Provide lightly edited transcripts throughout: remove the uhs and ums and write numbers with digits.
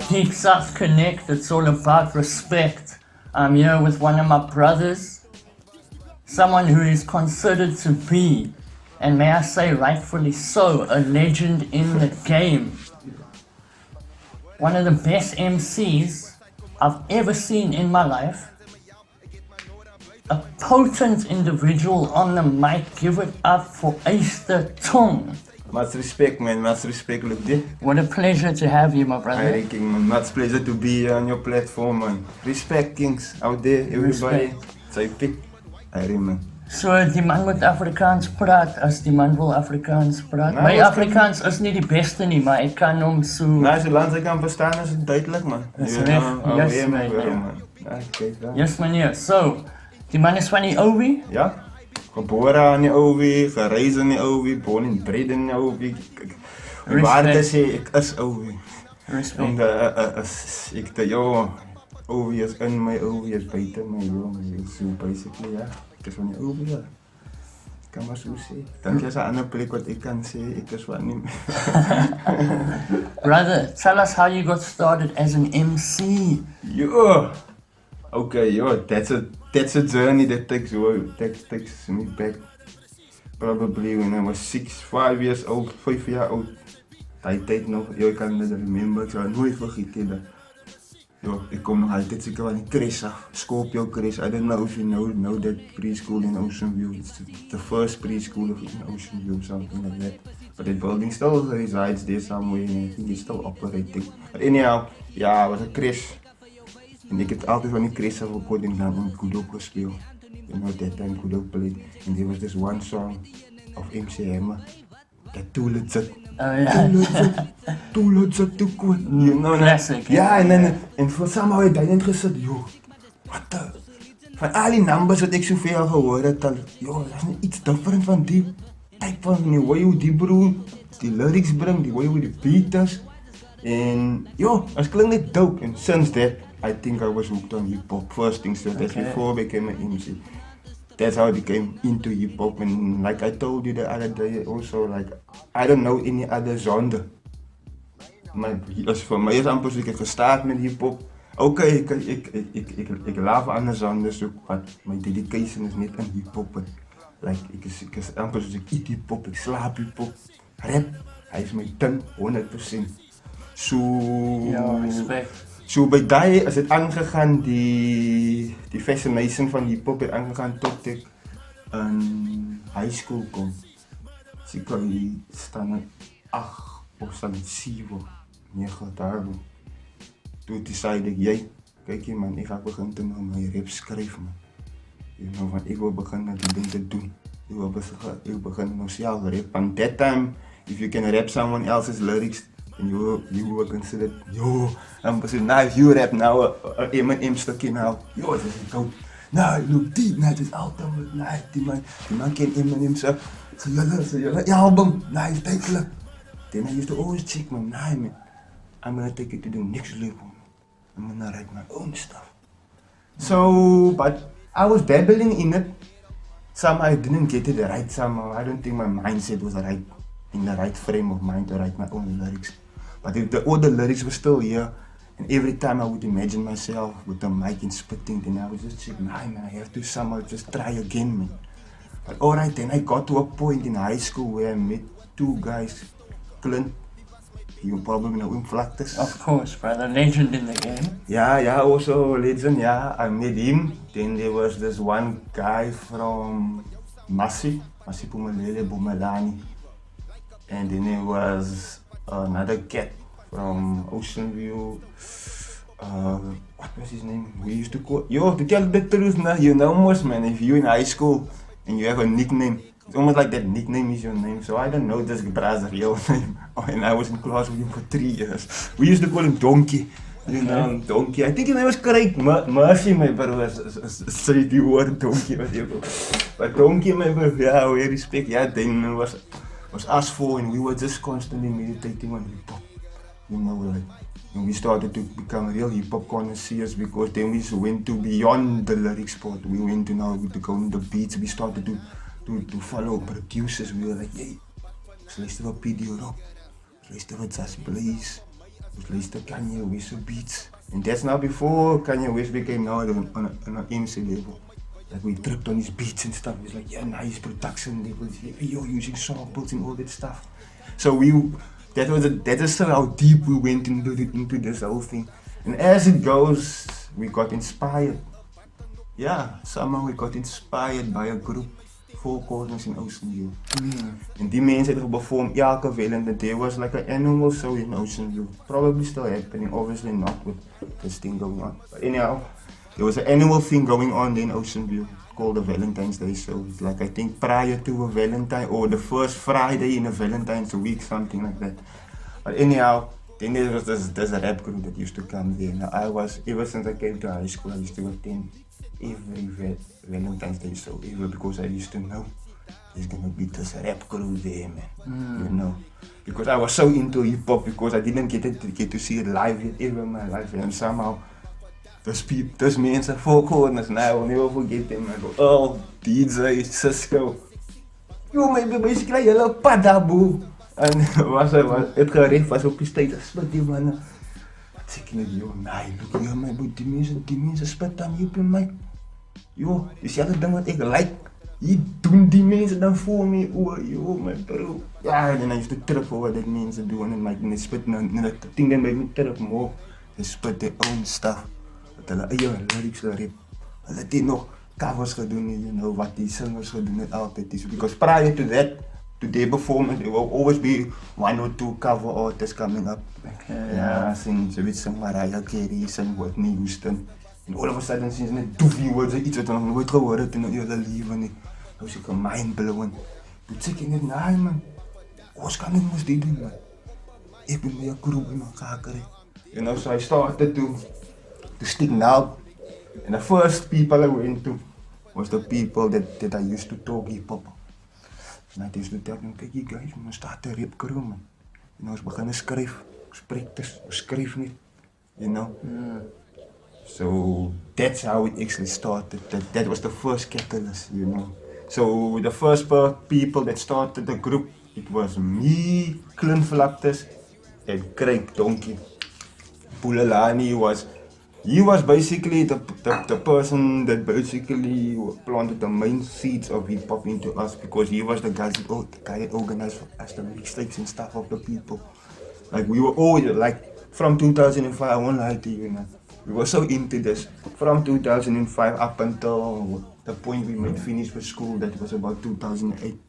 Deep South Connect, it's all about respect. I'm here with one of my brothers, someone who is considered to be, and may I say rightfully so, a legend in the game. One of the best MCs I've ever seen in my life. A potent individual on the mic. Give it up for YSTERTONG. Much respect, man. Much respect, Luke. What a pleasure to have you, my brother. Hi, King, man. Much pleasure to be on your platform, man. Respect, Kings, out there, everybody. Say pick. Hi, man. So, die man moet Afrikaans praat as die man wil Afrikaans praat. My Afrikaans is nie die beste nie, maar ek kan hom so... Nou, solank ek kan verstaan is het duidelijk, man. Dis reg. Yes, meneer. Yes, meneer. So, die man is van die Owie? Ja. Geboren aan die Owie, gereisd in die Owie, born and bred in die Owie. Waar te sê, ek is Owie. Respect. Omdat ek te, Owie is in my, Owie is buiten my, so basically, ja. Ek is van die Owie, ja. Kan maar so sê. Dink jy is 'n ander plek wat ek kan sê, ek is van nie. Brother, tell us how you got started as an MC. Okay, that's a journey that takes me back probably when I was 5 years old, 5 years old. Die tijd nog, ik kan het remember, ik zal het nooit vergeten dat. Ik kom nog altijd zeker van die crash af, Scorpio crash. I don't know if you know that preschool in Ocean View. It's the first preschool in Ocean View, something like that. But that building still resides there somewhere and I think it's still operating. But anyhow, yeah, it was a crash. En ik heb altijd van die crash afgekort en dan in Kudo gespeeld. You know, that time Kudo played. And there was this one song of MC Hammer. Dat Too Legit. Oh ja. Too legit, too cool. You know, classic. Ja, en voor somehow heb ik net gezegd, wat the... Van al die numbers wat ik zoveel gehoord heb, dat is niet iets different van die type van, die way hoe die bro, die lyrics brengt, die way hoe die beat is. En het klinkt net dope. And since that, I think I was hooked on hip hop. First things first, that's before I became an MC. That's how I became into hip hop. And like I told you the other day also, like I don't know any other genre. Maar voor mij is amper ik heb gestart met hip hop. Oké, ik laat andere genres ook, maar mijn dedication is niet aan hip hop. Like ik is amper ik eet hip hop, ik slaap hip hop. Rap, hij is mijn ding, 100%. Ja, respect. So by daai is het aangegaan, die fascination van hip-hop het aangegaan tot ek in high school kom. Seker die staan 8 of staan 7, 9 daar. Toen decide ek, kijk je man, ik ga beginnen te my rap schrijven man. You know, want ik wil beginnen die ding te doen. Ik wil beginnen mezelf rap. And that time, if you can rap someone else's lyrics, and you were considered, I'm saying, now if you rap now, M stukje now, this is dope. Nou, look deep, this is ultimate, die man kent Eminem so your album, nice, take Then I used to always check, man, I'm gonna take it to the next level. I'm gonna write my own stuff. So, but I was dabbling in it. Somehow I didn't get it right somehow. I don't think my mindset was right, in the right frame of mind to write my own lyrics. But all the lyrics were still here, and every time I would imagine myself with the mic and spitting, then I was just saying, man, I have to somehow just try again, man. But alright, then I got to a point in high school where I met 2 guys, Clement, you probably know him, Flactus. Of course, brother, legend in the game. Yeah, also a legend, I met him. Then there was this one guy from Masi Pumalele, Bumalani. And then there was another cat from Ocean View. What was his name? We used to call, to tell the truth now, you know most man, if you're in high school and you have a nickname, it's almost like that nickname is your name. So I don't know this brother's real name. And I was in class with him for 3 years. We used to call him Donkey. You know, Donkey. I think his name was correct. Mercy, my bro, was straight the word Donkey. But Donkey, my bro, we respect. Then was us 4 and we were just constantly meditating on hip hop. You know, like, and we started to become real hip hop connoisseurs because then we went to beyond the lyrics part. We went to now to go on the beats. We started to follow producers. We were like, let's luister wat P.D. Rock, luister wat Zas Blaze, Ons luister Kanye West beats. And that's now before Kanye West became now on an MC level. Like we tripped on his beats and stuff. It's like, yeah, nice production levels. You're using samples and all that stuff. So that is how deep we went into this whole thing. And as it goes, we got inspired. Yeah, somehow we got inspired by a group, Four Corners in Ocean View. And die mensen hebben performed elke Valentine. There was like an annual show in Ocean View. Probably still happening, obviously not with this thing going on. But anyhow, there was an annual thing going on in Ocean View called the Valentine's Day Show. It's like I think prior to a Valentine or the first Friday in a Valentine's week, something like that. But anyhow, then there was this rap group that used to come there. Now ever since I came to high school, I used to attend every Valentine's Day show ever because I used to know there's gonna be this rap group there, man. You know, because I was so into hip hop because I didn't get to see it live yet ever in my life, and somehow those mensen, Four Corners, now I will never forget them. I go, oh, DJ Cisco, yo, maybe basically hello padaboe. En het gerecht was op die steeds, spit die mannen. Wat zeg ik net, joh, nee, look hier man, die mensen spit dan hier op mij. Joh, diezelfde ding wat ik like, hier doen die mensen dan voor mij, joh, mijn bro. Ja, en dan is de trip voor wat die mensen doen en they spit, en dat ding dan bij me trip more, they spit their own stuff. Dat hulle eie lyrics rap, hulle het nog covers gedoen, you know, wat die singers gedoen het altyd is, because prior to that, to their performance, there will always be one or two cover artists coming up. Okay, yeah, sing Mariah Carey, sing Whitney Houston. And all of a sudden, sinds net doofie words, iets wat nog nooit gehoord het in hele leven nie. Nou is ek mind-blowing. Toen zeg ik net, nee man, ons kan niet moest dit doen man. Ik ben met een groep in elkaar krijgen. You know, so I started to stick now. And the first people I went to was the people that I used to talk hip-hop. En hij is toen kijk je guys, we staat een rap crew man. You know, ons beginnen schrijven, spreek dus, we schrijven niet, you know. So that's how it actually started. That was the first catalyst, you know. So the first people that started the group, it was me, Clement, and Craig Donkey. Pulalani was basically the person that basically planted the main seeds of hip hop into us, because he was the guy that organized for us the mixtapes and stuff of the people. Like we were always like from 2005, I won't lie to you, man. We were so into this from 2005 up until the point we might finish with school. That was about 2008.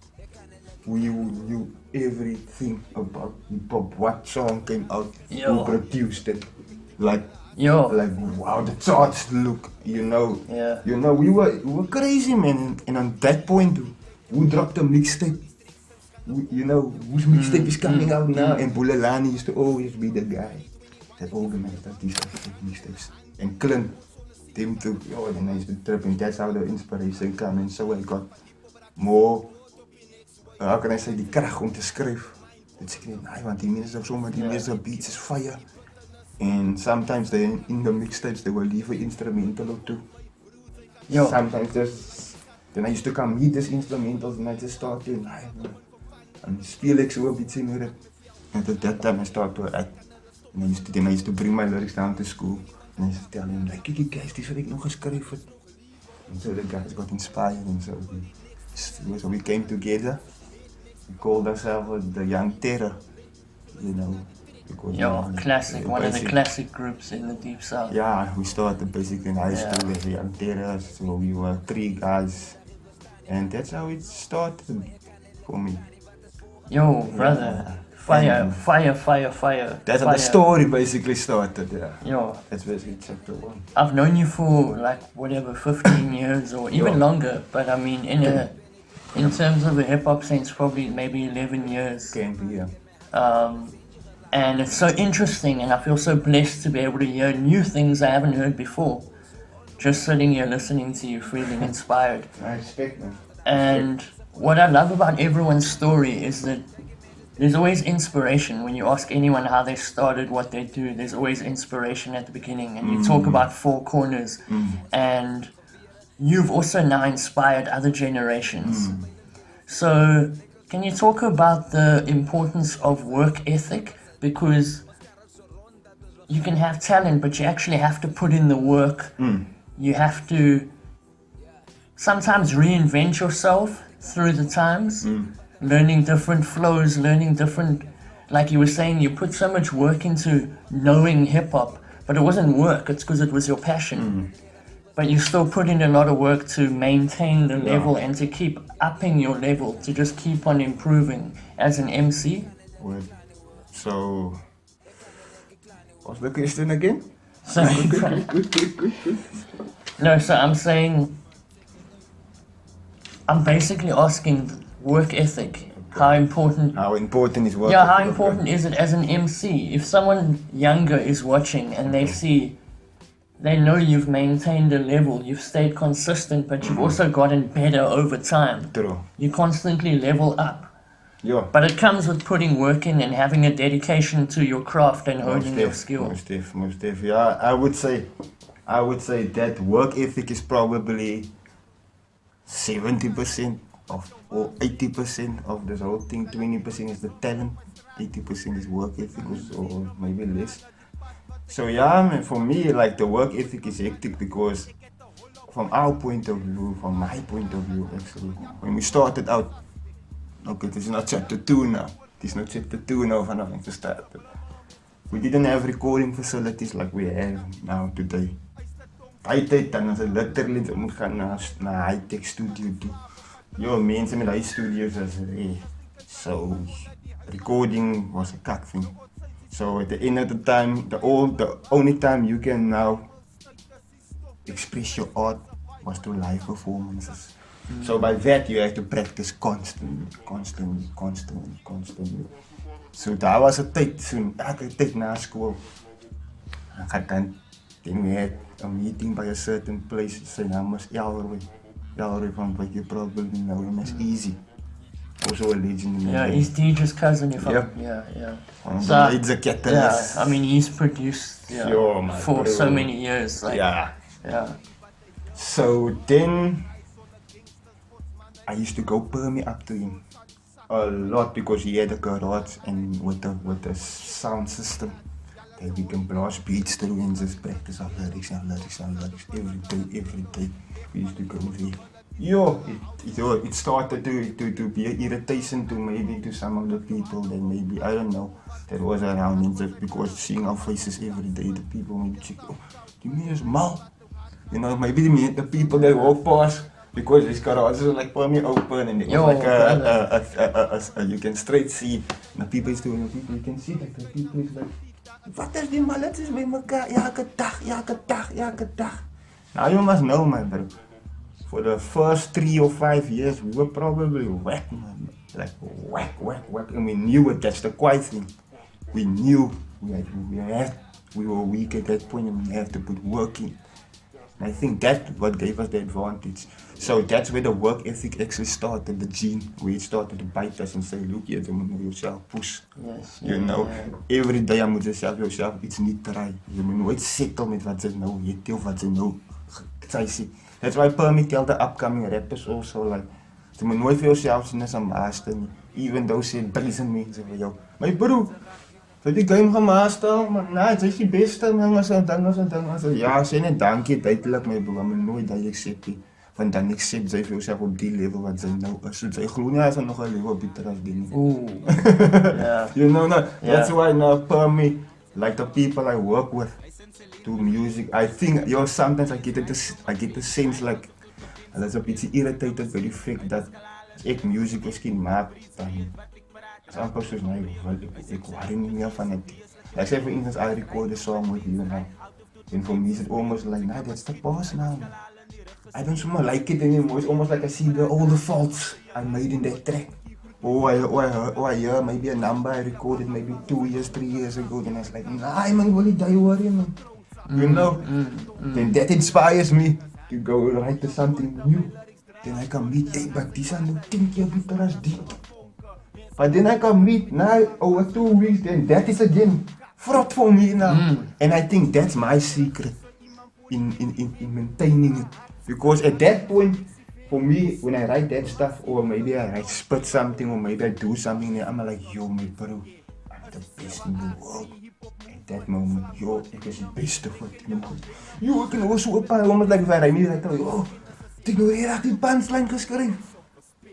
We knew everything about hip hop, what song came out, who produced it, like wow, the charts look, you know. Yeah. You know, we were crazy, man. And on that point, who dropped a mixtape? You know, whose mixtape is coming out now? And Bulalani used to always be the guy that organized these mixtapes. And Clement, them too, organized the trip, and that's how the inspiration came. And so I got more, how can I say, die kracht om te schrijven. Dat ik denk, nee, want die mensen, zomaar die mensen beats is fire. And sometimes in the mixtapes they will leave an instrumental or two. Yo. Sometimes then I used to come meet these instrumentals and I just start doing, and speel ek so 'n bietjie in it. And at that time I started to write. And I used to bring my lyrics down to school. And I used to tell them, like, kijk guys, die wat ek nog geskryf het. And so the guys got inspired, and so we came together. We called ourselves the Young Terra, you know. Classic, one of the classic groups in the Deep South. Yeah, we started basically in high school as Young Terra, so we were 3 guys. And that's how it started for me. Yo, brother. Fire. That's how the story basically started, yeah. Yo. That's basically chapter 1. I've known you for like whatever, 15 years or even longer, but I mean in terms of the hip hop sense, probably maybe 11 years. Can be, yeah. And it's so interesting, and I feel so blessed to be able to hear new things I haven't heard before. Just sitting here listening to you, feeling inspired. I respect, man. And what I love about everyone's story is that there's always inspiration. When you ask anyone how they started, what they do, there's always inspiration at the beginning. And you talk about Four Corners, and you've also now inspired other generations. So can you talk about the importance of work ethic? Because you can have talent, but you actually have to put in the work. You have to sometimes reinvent yourself through the times, learning different flows, learning different, like you were saying, you put so much work into knowing hip-hop, but it wasn't work, it's because it was your passion. But you still put in a lot of work to maintain the level and to keep upping your level, to just keep on improving as an MC. Well, so, what's the question again? So, no, so I'm saying, I'm basically asking work ethic. How important is work? Yeah, how important is it as an MC? If someone younger is watching and they know you've maintained a level, you've stayed consistent, but you've also gotten better over time. True. You constantly level up. Yeah. But it comes with putting work in and having a dedication to your craft and honing your skill. Most def. Yeah, I would say that work ethic is probably 70% or 80% of this whole thing. 20% is the talent, 80% is work ethic, or maybe less. So yeah, man, for me, like, the work ethic is hectic because from our point of view, from my point of view actually, when we started out, okay, this is not chapter 2 now. This is not chapter 2 now vanaf ek gestart het. We didn't have recording facilities like we have now today. Daai tyd dan was het literally moet gaan na high-tech studio toe. Yo, mense met high studios was so recording was a kak thing. So at the end of the time, the only time you can now express your art was through live performances. So by that you have to practice constantly. So daar was 'n tyd, so elke tyd na school. Then we had a meeting by a certain place. Sy naam was Elroy van wat you probably know him as Easy. Also a legend. Yeah, he's DJ's cousin. So it's a catalyst. Yeah, I mean, he's produced for so many years. Like, yeah. So then I used to go permie up to him a lot because he had a garage and with a sound system that we can blast beats through and just practice our lyrics every day. We used to go there. It started to be an irritation to some of the people that maybe, I don't know, that was around him, just because seeing our faces every day, the people maybe check, oh, die man is mal. You know, maybe the people that walk past, because his garage is like permie open and it was like you can straight see, the people is doing, you can see like the people is like, wat is die malletjes by mekaar, elke dag. Now you must know, my bro. For the first 3 or 5 years, we were probably whack, man. Like whack. And we knew it, that's the quiet thing. We knew we were weak at that point and we had to put work in. And I think that's what gave us the advantage. So that's where the work ethic actually started, the gene, where it started to bite us and say, look, you moet yourself push. Yes, Every day you moet yourself iets niet try. Je moet nooit settle met wat ze nou weet of wat ze nou sy. That's why permie tell the upcoming rappers also, like, jy moet nooit vir yourself sien as 'n master nie, even though sê 1000 mense vir jou. My bro, vir die game gemaster, maar nee, jy is die beste, man, as 'n ding. Ja, sê net dankie, duidelik, my bro, maar nooit dat jy accept nie. Want dan accept jy vir yourself op die level wat jy nou is. So jy glo nie as nog 'n level beter as die nie. You know, that's why now permie, like the people I work with, do music. I think, sometimes I get the sense like a little bit irritated by the fact that ek music miskien maak, dan is amper soos my, ek worry nie meer van het. Like say for instance, I record a song with you now, and for me it's almost like, nah, that's the boss now. I don't so much like it anymore. It's almost like I see all the faults I made in that track. I hear maybe a number I recorded maybe 2 years, 3 years ago, then I was like, nah, man, will die worry, man. You know, then that inspires me to go write to something new. Then I can meet, hey, but this I don't think you're better as deep. But then I can meet now over 2 weeks, then that is again fraught for me now. And I think that's my secret in maintaining it. Because at that point, for me, when I write that stuff, or maybe I spit something, or maybe I do something, I'm like, yo, my bro, I'm the best in the world. that moment, yo, ek is die beste wat ek nog het. Yo, ek kan ook so 'n paar oomblik like waar hy nie net yo, ek nou reg die punchline geskryf.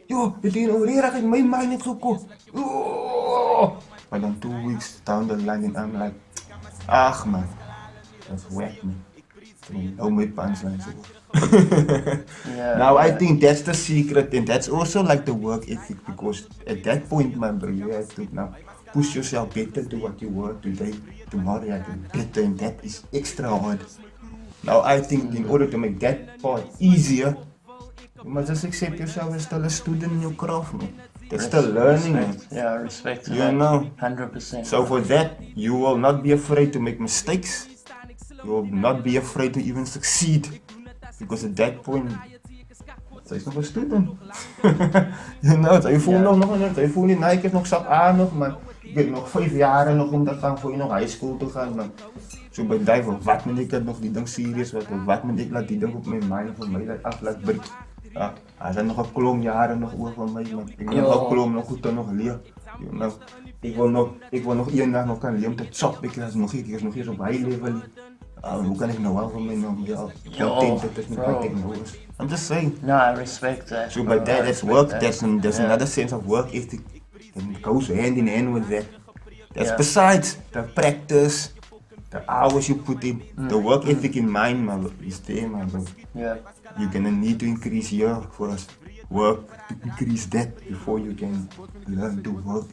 Yo, dit is nou reg in my mind net gekom. Yo! But then 2 weeks down the line and I'm like, ach man, that's whack man. No my punchline so. Now I think that's the secret and that's also like the work ethic because at that point man bro, you have to now push yourself better to what you were today, tomorrow you have to be better and that is extra hard. Now I think in order to make that part easier, you must just accept yourself as still a student in your craft man. They're still learning man. Yeah, respect. You know? 100%. So for that, you will not be afraid to make mistakes. You will not be afraid to even succeed. Because at that point, zij is nog een student. You know, zij voelt nog niet, zij voelt niet, nee, ik heb nog zat aan nog, maar ik heb nog 5 jaar nog om te gaan voor je nog high school te gaan, man. Zo bij die van wat moet ik nog die ding serieus, wat moet ik laat die ding op mijn mind van mij af laat breken. Ja, hij zijn nog een klom jaren nog over van mij, man. Ik wil nog een klom nog goed te nog leren. You know, ik wil nog één dag nog kan leren om te chop, ik is nog eens op high level. Hoe kan ik nou wel van mij nog content dat is niet wat ik nou is. I'm just saying. No, I respect that. So by that, that's work, there's another sense of work ethic that goes hand in hand with that. That's besides the practice, the hours you put in, the work ethic in mind, man, is there, man, bro. Yeah. You're gonna need to increase your first work to increase that before you can learn to work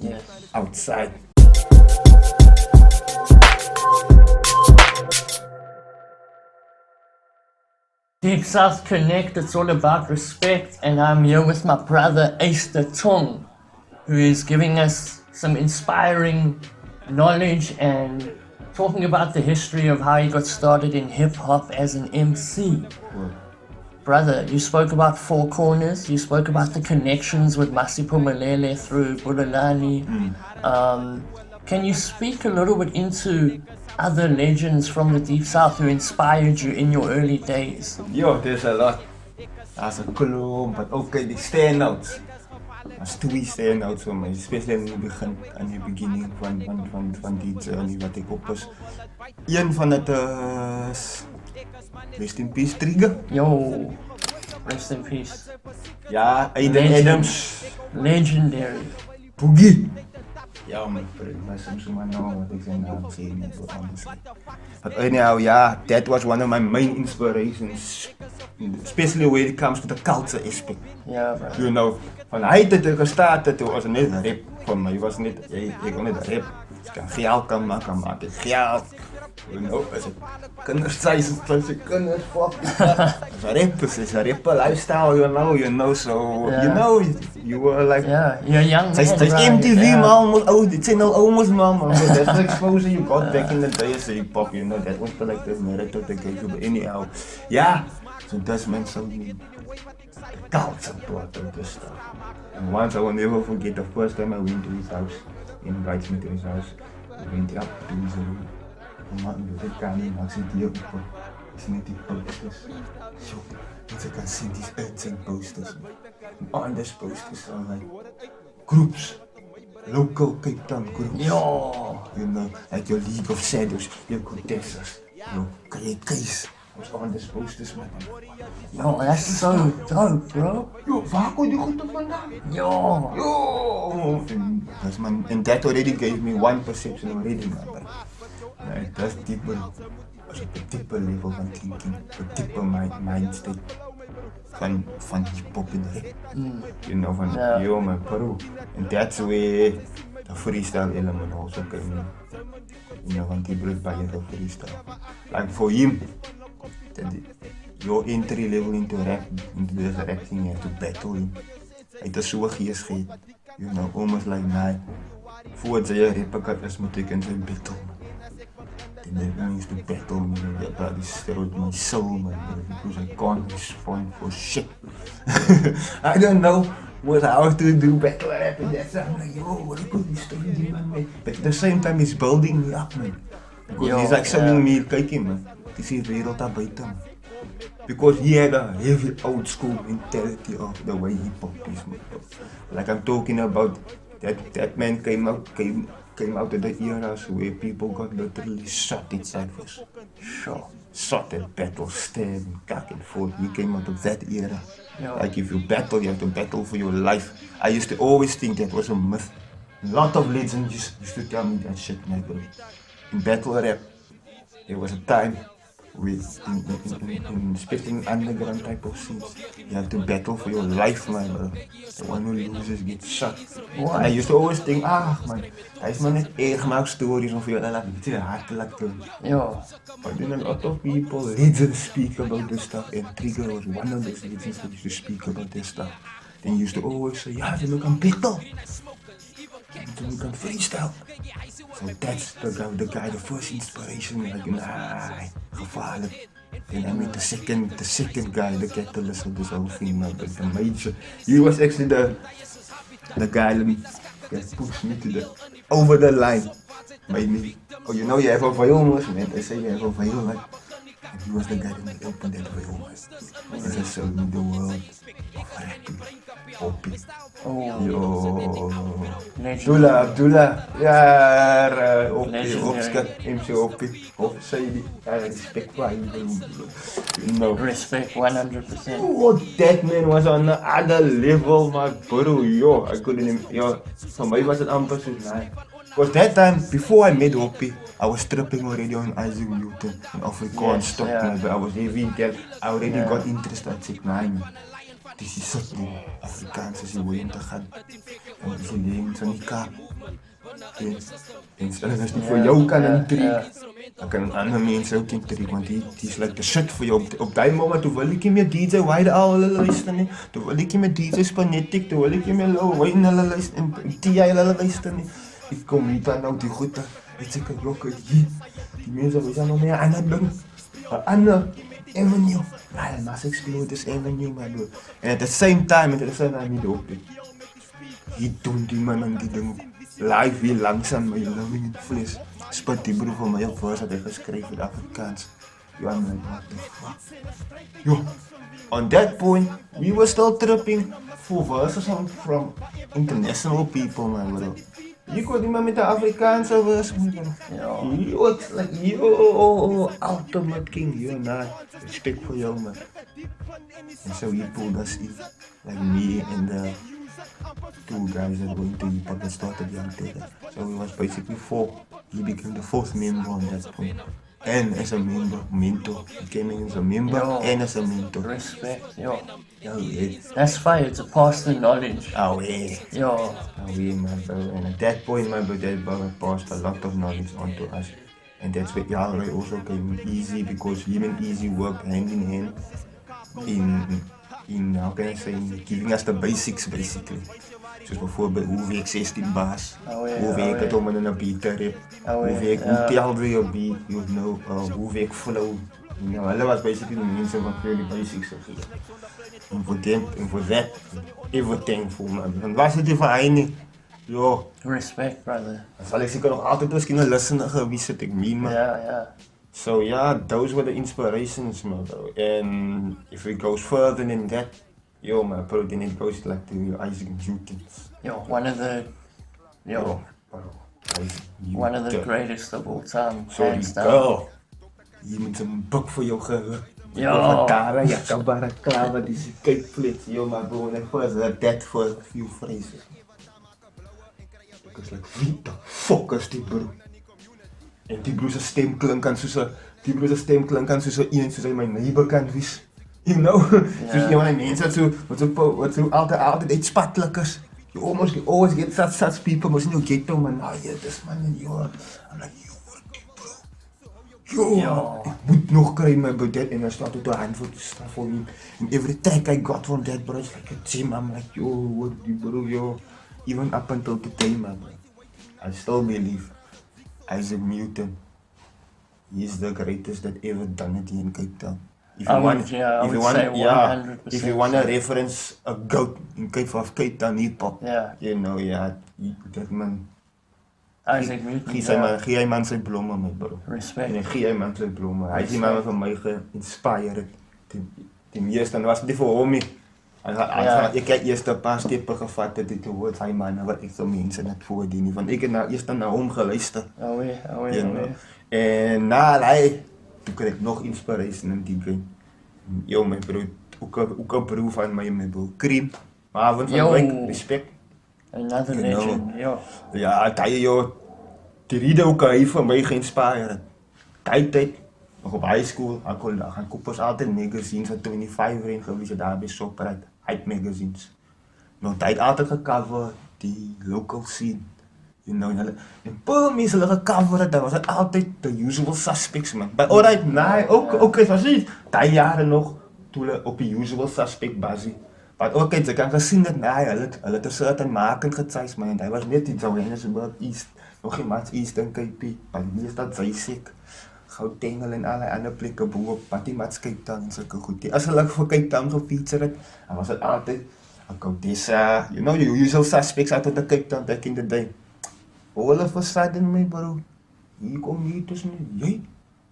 outside. Deep South Connect, it's all about respect, and I'm here with my brother YSTERTONG, who is giving us some inspiring knowledge and talking about the history of how he got started in hip-hop as an MC. Brother, you spoke about Four Corners, you spoke about the connections with Masipo Malele through Bulelani. Can you speak a little bit into other legends from the Deep South who inspired you in your early days? Yo, there's a lot. There's a klomp, but okay, the standouts. There's 2 standouts for me, especially aan die beginning van die journey wat ek op is. Een van het is Rest in Peace Trigger. Yo, rest in peace. Ja, Aiden Adams. Legendary. Boogie. Ja, my friend, maar soms maar nou wat ek zijn naam sê net wat anders. But anyhow, yeah, that was one of my main inspirations, especially when it comes to the culture aspect. Yeah, bro. You know, van hy het dit gestart het, was net rap van my, was net, ek kon net rap. As kan geld kan maak het geld. You know, as ek kinders sê, as ek kinders fuck. As a rapper lifestyle, you know, so, you know, you were like, yeah, you're young. Sy's MTV man, dit zijn nou almost man, but that's the exposure you got back in the day as hip-hop, you know, that was like the narrative they gave you, but anyhow, yeah, so that's meant so the culture part of this stuff. And once I will never forget the first time I went to his house, he invites me to his house, we went up to his room, maar dit kan nie, maar ek sê hier op, is net die posters, so, as ek kan sien, die uitsend posters, and on these posters are like, groups, local Cape Town groups. Yo. You know, like your League of Shadows, your Contesters, your Great Case. Was on these posters, man. Yo, that's so dope, bro. Yo, waar kon die goed op vandaan? Yo. That's man, and that already gave me one perception already, man. But, that's deeper, was op een dieper level van thinking, een dieper mindstate. Van hip-hop en rap. You know, van yo man bro. And that's where the freestyle element also came in. You know, van die brought by the freestyle. Like for him, your entry level into rap, into this rap thing, you have to battle him. Hy het so gees gehad. You know, almost like my voordat jy 'n rapper is, moet ek in sy battle. And then I used to battle me, that bloody stirred my soul, man, because I can't respond for shit. I don't know what I have to do battle rap and that. I'm like, yo, what a good story, man. But at the same time, he's building me up, man. Because he's like showing me, kyk hier, man, dis die wêreld daar buite, man. Because he had a heavy old school mentality of the way hip hop is, man. Like I'm talking about, that man came came out of the eras where people got literally shot in ciphers. Sure. Shot and battle, stabbed, back and forth. We came out of that era. Yeah. Like if you battle, you have to battle for your life. I used to always think that was a myth. A lot of legends used to tell me that shit, my bro. In battle rap, there was a time with, especially in underground type of scenes, you have to battle for your life, my bro. The one who loses gets shot. What? And I used to always think, man, hij is maar net gemaakt stories of je laat het hard laat doen. Yeah. But then a lot of people, legends speak about this stuff, and Trigger was one of those legends that used to speak about this stuff. Then used to always say, yeah, then we can battle. Then we can freestyle. So that's the guy, the first inspiration, like, nah, gevaarlijk. Then I met the second guy, the catalyst of this whole thing, but the major. He was actually the guy that pushed me to over the line. Made me, oh, you know you have a violmus, man. They say you have a violmus. And he was the guy that opened that violmus. And he showed me the world of rapping. Hoppie. Oh. Yo. Legendary. Abdullah. Ja, Hoppie, Legendary. Hopskat, MC Hoppie. Hop, Sadie. I respect for him. You know. Respect 100%. Oh, that man was on the other level, my bro. Yo, I couldn't even, yo. For me was it amper so nice. Because that time, before I met Hoppie, I was tripping already on Isaac Newton and Afrikaans Yes, stuff. yeah. But I was heavy in that. I already got interested. I said, nah, this is something Afrikaans is die way om te gaan. En dis die ding van die Kaap. En stel as nie vir jou kan intrek, dan kan ander mense ook intrek, want die is like the shit vir jou. Op die moment, toe wil ek nie meer DJ Wide al hulle luister nie, toe wil ek nie meer DJ Spanetic, toe wil ek nie meer Lil Wayne hulle luister, en T.I. hulle luister nie. Ek kom hier dan nou die goede, weet ek ook uit hier, die mense wees dan nog meer ander ding, ander avenue, I must explore this avenue, my bro. And at the same time, niet op. Hier doen die man aan die ding live hier langzaam my loving in vlees. Spit die bro van my op verse dat hy geskryf het Afrikaans. Yo, I'm like, what the fuck? Yo, on that point, we were still tripping for verses from international people, my bro. Je kon niet meer met de Afrikaanse verse, my bro. Yo, it's like, yo, ultimate king, yo, nah, respect for you, man. And so he pulled us in, like me and the two guys that went to hip hop that started Young Terra. So we was basically four. He became the fourth member on that point. And as a mentor. He came in as a member and as a mentor. Respect, yo. Oh, yeah. That's fire, to pass the knowledge. Oh, yeah. Yo. Oh, yeah, my bro. And at that point, my bro, that brother passed a lot of knowledge on to us. And that's where Yalroy also came easy, because him and Easy worked hand in hand in how can I say, giving us the basics basically. Soos bijvoorbeeld hoe werk 16 baas, hoe werk het om in een beat te rap, hoe werk, hoe tel je je beat, you know, hoe werk flow. You know, hulle was basically the mensen van the basics of so. And for them, and for that, everything for me. Want was het die van hy nie? Yo. Respect, brother. Dan sal ek seker nog altyd miskien 'n listener gewees het, ek meen maar. Yeah. So yeah, those were the inspirations, man, bro. And if it goes further than that, yo, man, bro, then it goes like to Isaac Newton. Yo, one of the greatest of all time. Sorry, girl. Je moet een boek voor jou gehad. Yo. Terra, Yakabara, Klava, this cake plate. Yo, my bro, when I first heard that for a few phrases, I was like, wie the fuck is die bro? En die bro zijn stem klinkt aan soos een soos hy my neighbor kan wees. You know? Soos een van die mense wat so altyd uitspattelijk is. You always get such people, maar in jou ghetto, man, oh yeah, this man in your, I'm like, yo, ik moet nog krijgen met that, and I started to handful stuff for him. And every track I got from that bro, it's like a gym. I'm like, yo, what die bro, yo. Even up until today, man, I still believe Isaac Newton, he's the greatest that ever done it here in Cape Town. If you want to reference a goat in Cape Town hip hop, you know, that man. Isaac Newton. Gee hy man sy blomme, my bro. Respect. En gee hy man sy blomme. Hy is die man wat vir my geïnspireer het. Die meeste, en was dit vir hom nie. Ik heb eerst een paar steppen gevat dat ik hoor, hij man, wat ik zo mensen net voordien. Want ik heb nou eerst naar hem geluisterd. En na hij, toen kreeg ik nog inspiration in die game. Yo, mijn broer, ook een broer van mij, mijn broer, Cream. Maar van Wijk, respect. Another legend, yo. Ja, hij, joh, die reden ook heeft van mij geïnspireerd. Tijd. Nog op high school, ik koop altijd magazines van 25 erin geweest, daar bij Shoprite, hype magazines. Nog tijd altijd gecoverd, die local scene. You know, en paar mensen gecoverd, dat was het altijd the usual suspects, man. Maar alright, nee, ook het was niet, die jaren nog, toen we op de usual suspect basis. Maar ook ze kan gezien dat, nee, hij had een certain maken gezeist, man. Hij was net in Johannesburg East, nog in Mats East en KP, maar nu is dat Zeeziek. Gauteng en allerlei andere plekken boven, Patimat Cape Town en zulke goed. Als je voor Cape Town gefeatured, dan was het altijd, Gautessa, you know, the usual suspects out of the Cape Town back in the day. All of a sudden, my bro, hier kom je tussen, jij,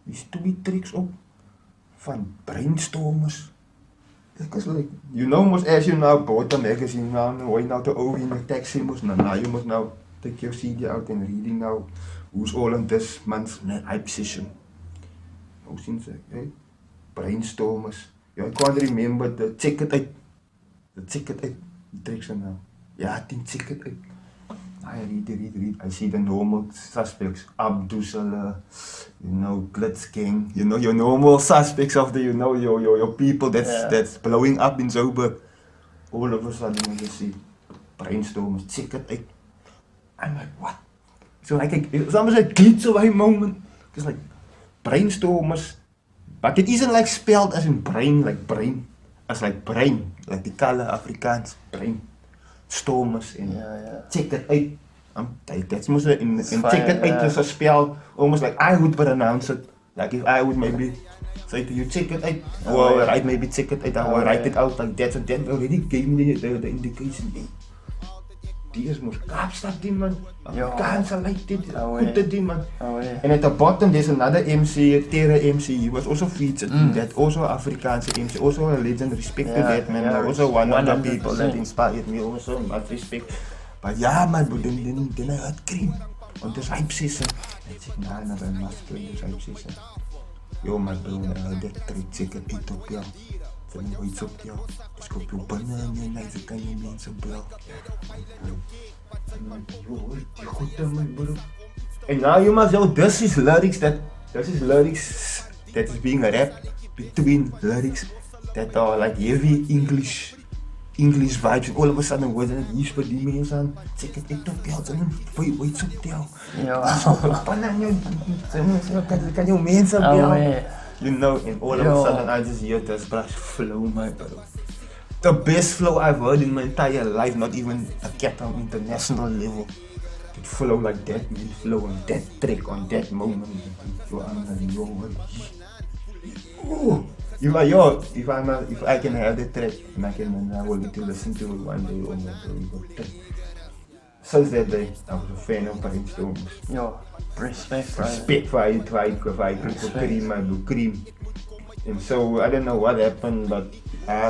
die twee tricks op van brainstormers. Ik was like, you know, as you now bought a magazine now, why now the OV in the taxi must now you must now take your CD out and reading now who's all in this man's hype session. Hoe zien ze? Brainstormers. Ja, ik kan remember de check it uit. De tricks en nou. Ja, die check it uit. I see the normal suspects. Abdusala, you know, Glitzking, you know, your normal suspects of the, you know, your people that's blowing up in Joburg. All of a sudden you see brainstormers, check it out. I'm like, what? So it's almost a glitch away moment. It's like brainstormers, but it isn't like spelled as in brain, like brain. It's like brain, like the color Afrikaans, brain. Stormers and check it out. That's most and check it out is a spell almost like I would pronounce it. Like if I would maybe say to you, check it out, or I maybe check it out, or write it out like that. So that already gave me the indication. Die is moest Kaapstad die man, Afrikaanse like dit, goed die man. And at the bottom there's another MC, Terra MC, he was also featured in that, also Afrikaanse MC, also a legend, respect to that man, also one of the people that inspired me also, much respect. But yeah man, but then I heard Cream on this hype session. I said, nah, I must play this hype session. Yo my bro, that trick check it out op jou. Van die ooit op jou. Dus koop jou binnen en dan kan je mensen bel. Yo, die goed my bro. And now you must know, this is lyrics that is being rapped between lyrics that are like heavy English vibes. And all of a sudden worden het hier voor die mensen aan. Check it out op jou, dan van je ooit op jou. Dus koop jou binnen en kan je mensen bel. You know, and all of a sudden I just hear this brush flow, my bro. The best flow I've heard in my entire life, not even a cat on international level. It flow like that, man, flow on that track, on that moment. If I can have that track, and I will get to listen to it one day, oh my God. Since that day, I was a fan of brainstorms. Yo, respect, right? Respect for Cream, my bro, Cream. And so, I don't know what happened, but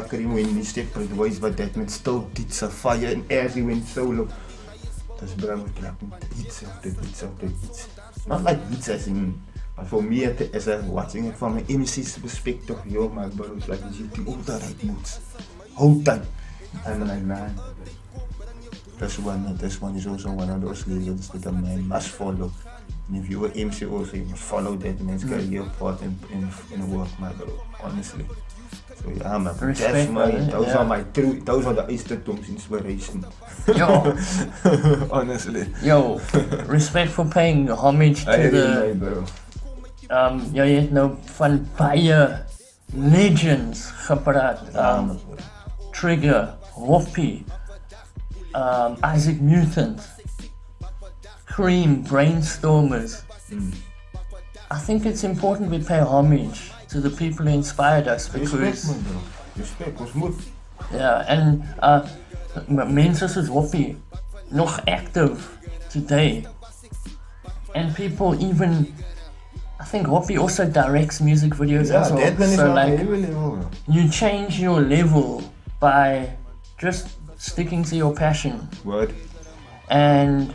Cream when he stepped his voice, but that man still did some fire, and as he went solo, that's bro, beats. Not like beats as in, but for me, as I watching it from an emcee's perspective, yo, my bro, it's like you see all the right notes, whole time. I'm like, man. This one is also one of those legends that a man must follow. And if you were MC also, you must follow that man's career path in work, my bro, honestly. So yeah, man, that's those are the YSTERTONG's inspiration. Yo. Honestly. Yo, respect for paying homage to the... bro. Ja, jy het nou van baie legends gepraat. Trigger, Whoppie, Isaac Mutant, Cream, Brainstormers. I think it's important we pay homage to the people who inspired us because... Respect, man, bro. Respect, ons moet. Yeah, and mense soos Whoppie nog active today. And people even... I think Whoppie also directs music videos as well. That one is so on like, a level. you change your level by just sticking to your passion. Word. And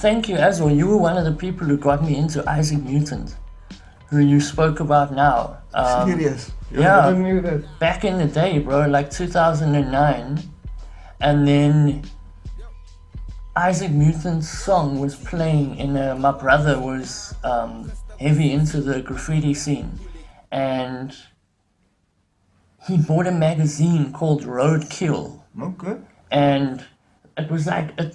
thank you as well. You were one of the people who got me into Isaac Newton, who you spoke about now. Serious? You Yeah. never knew that? Back in the day, bro, like 2009. And then Isaac Newton's song was playing in my brother was heavy into the graffiti scene. And he bought a magazine called Roadkill. Okay. And it was like a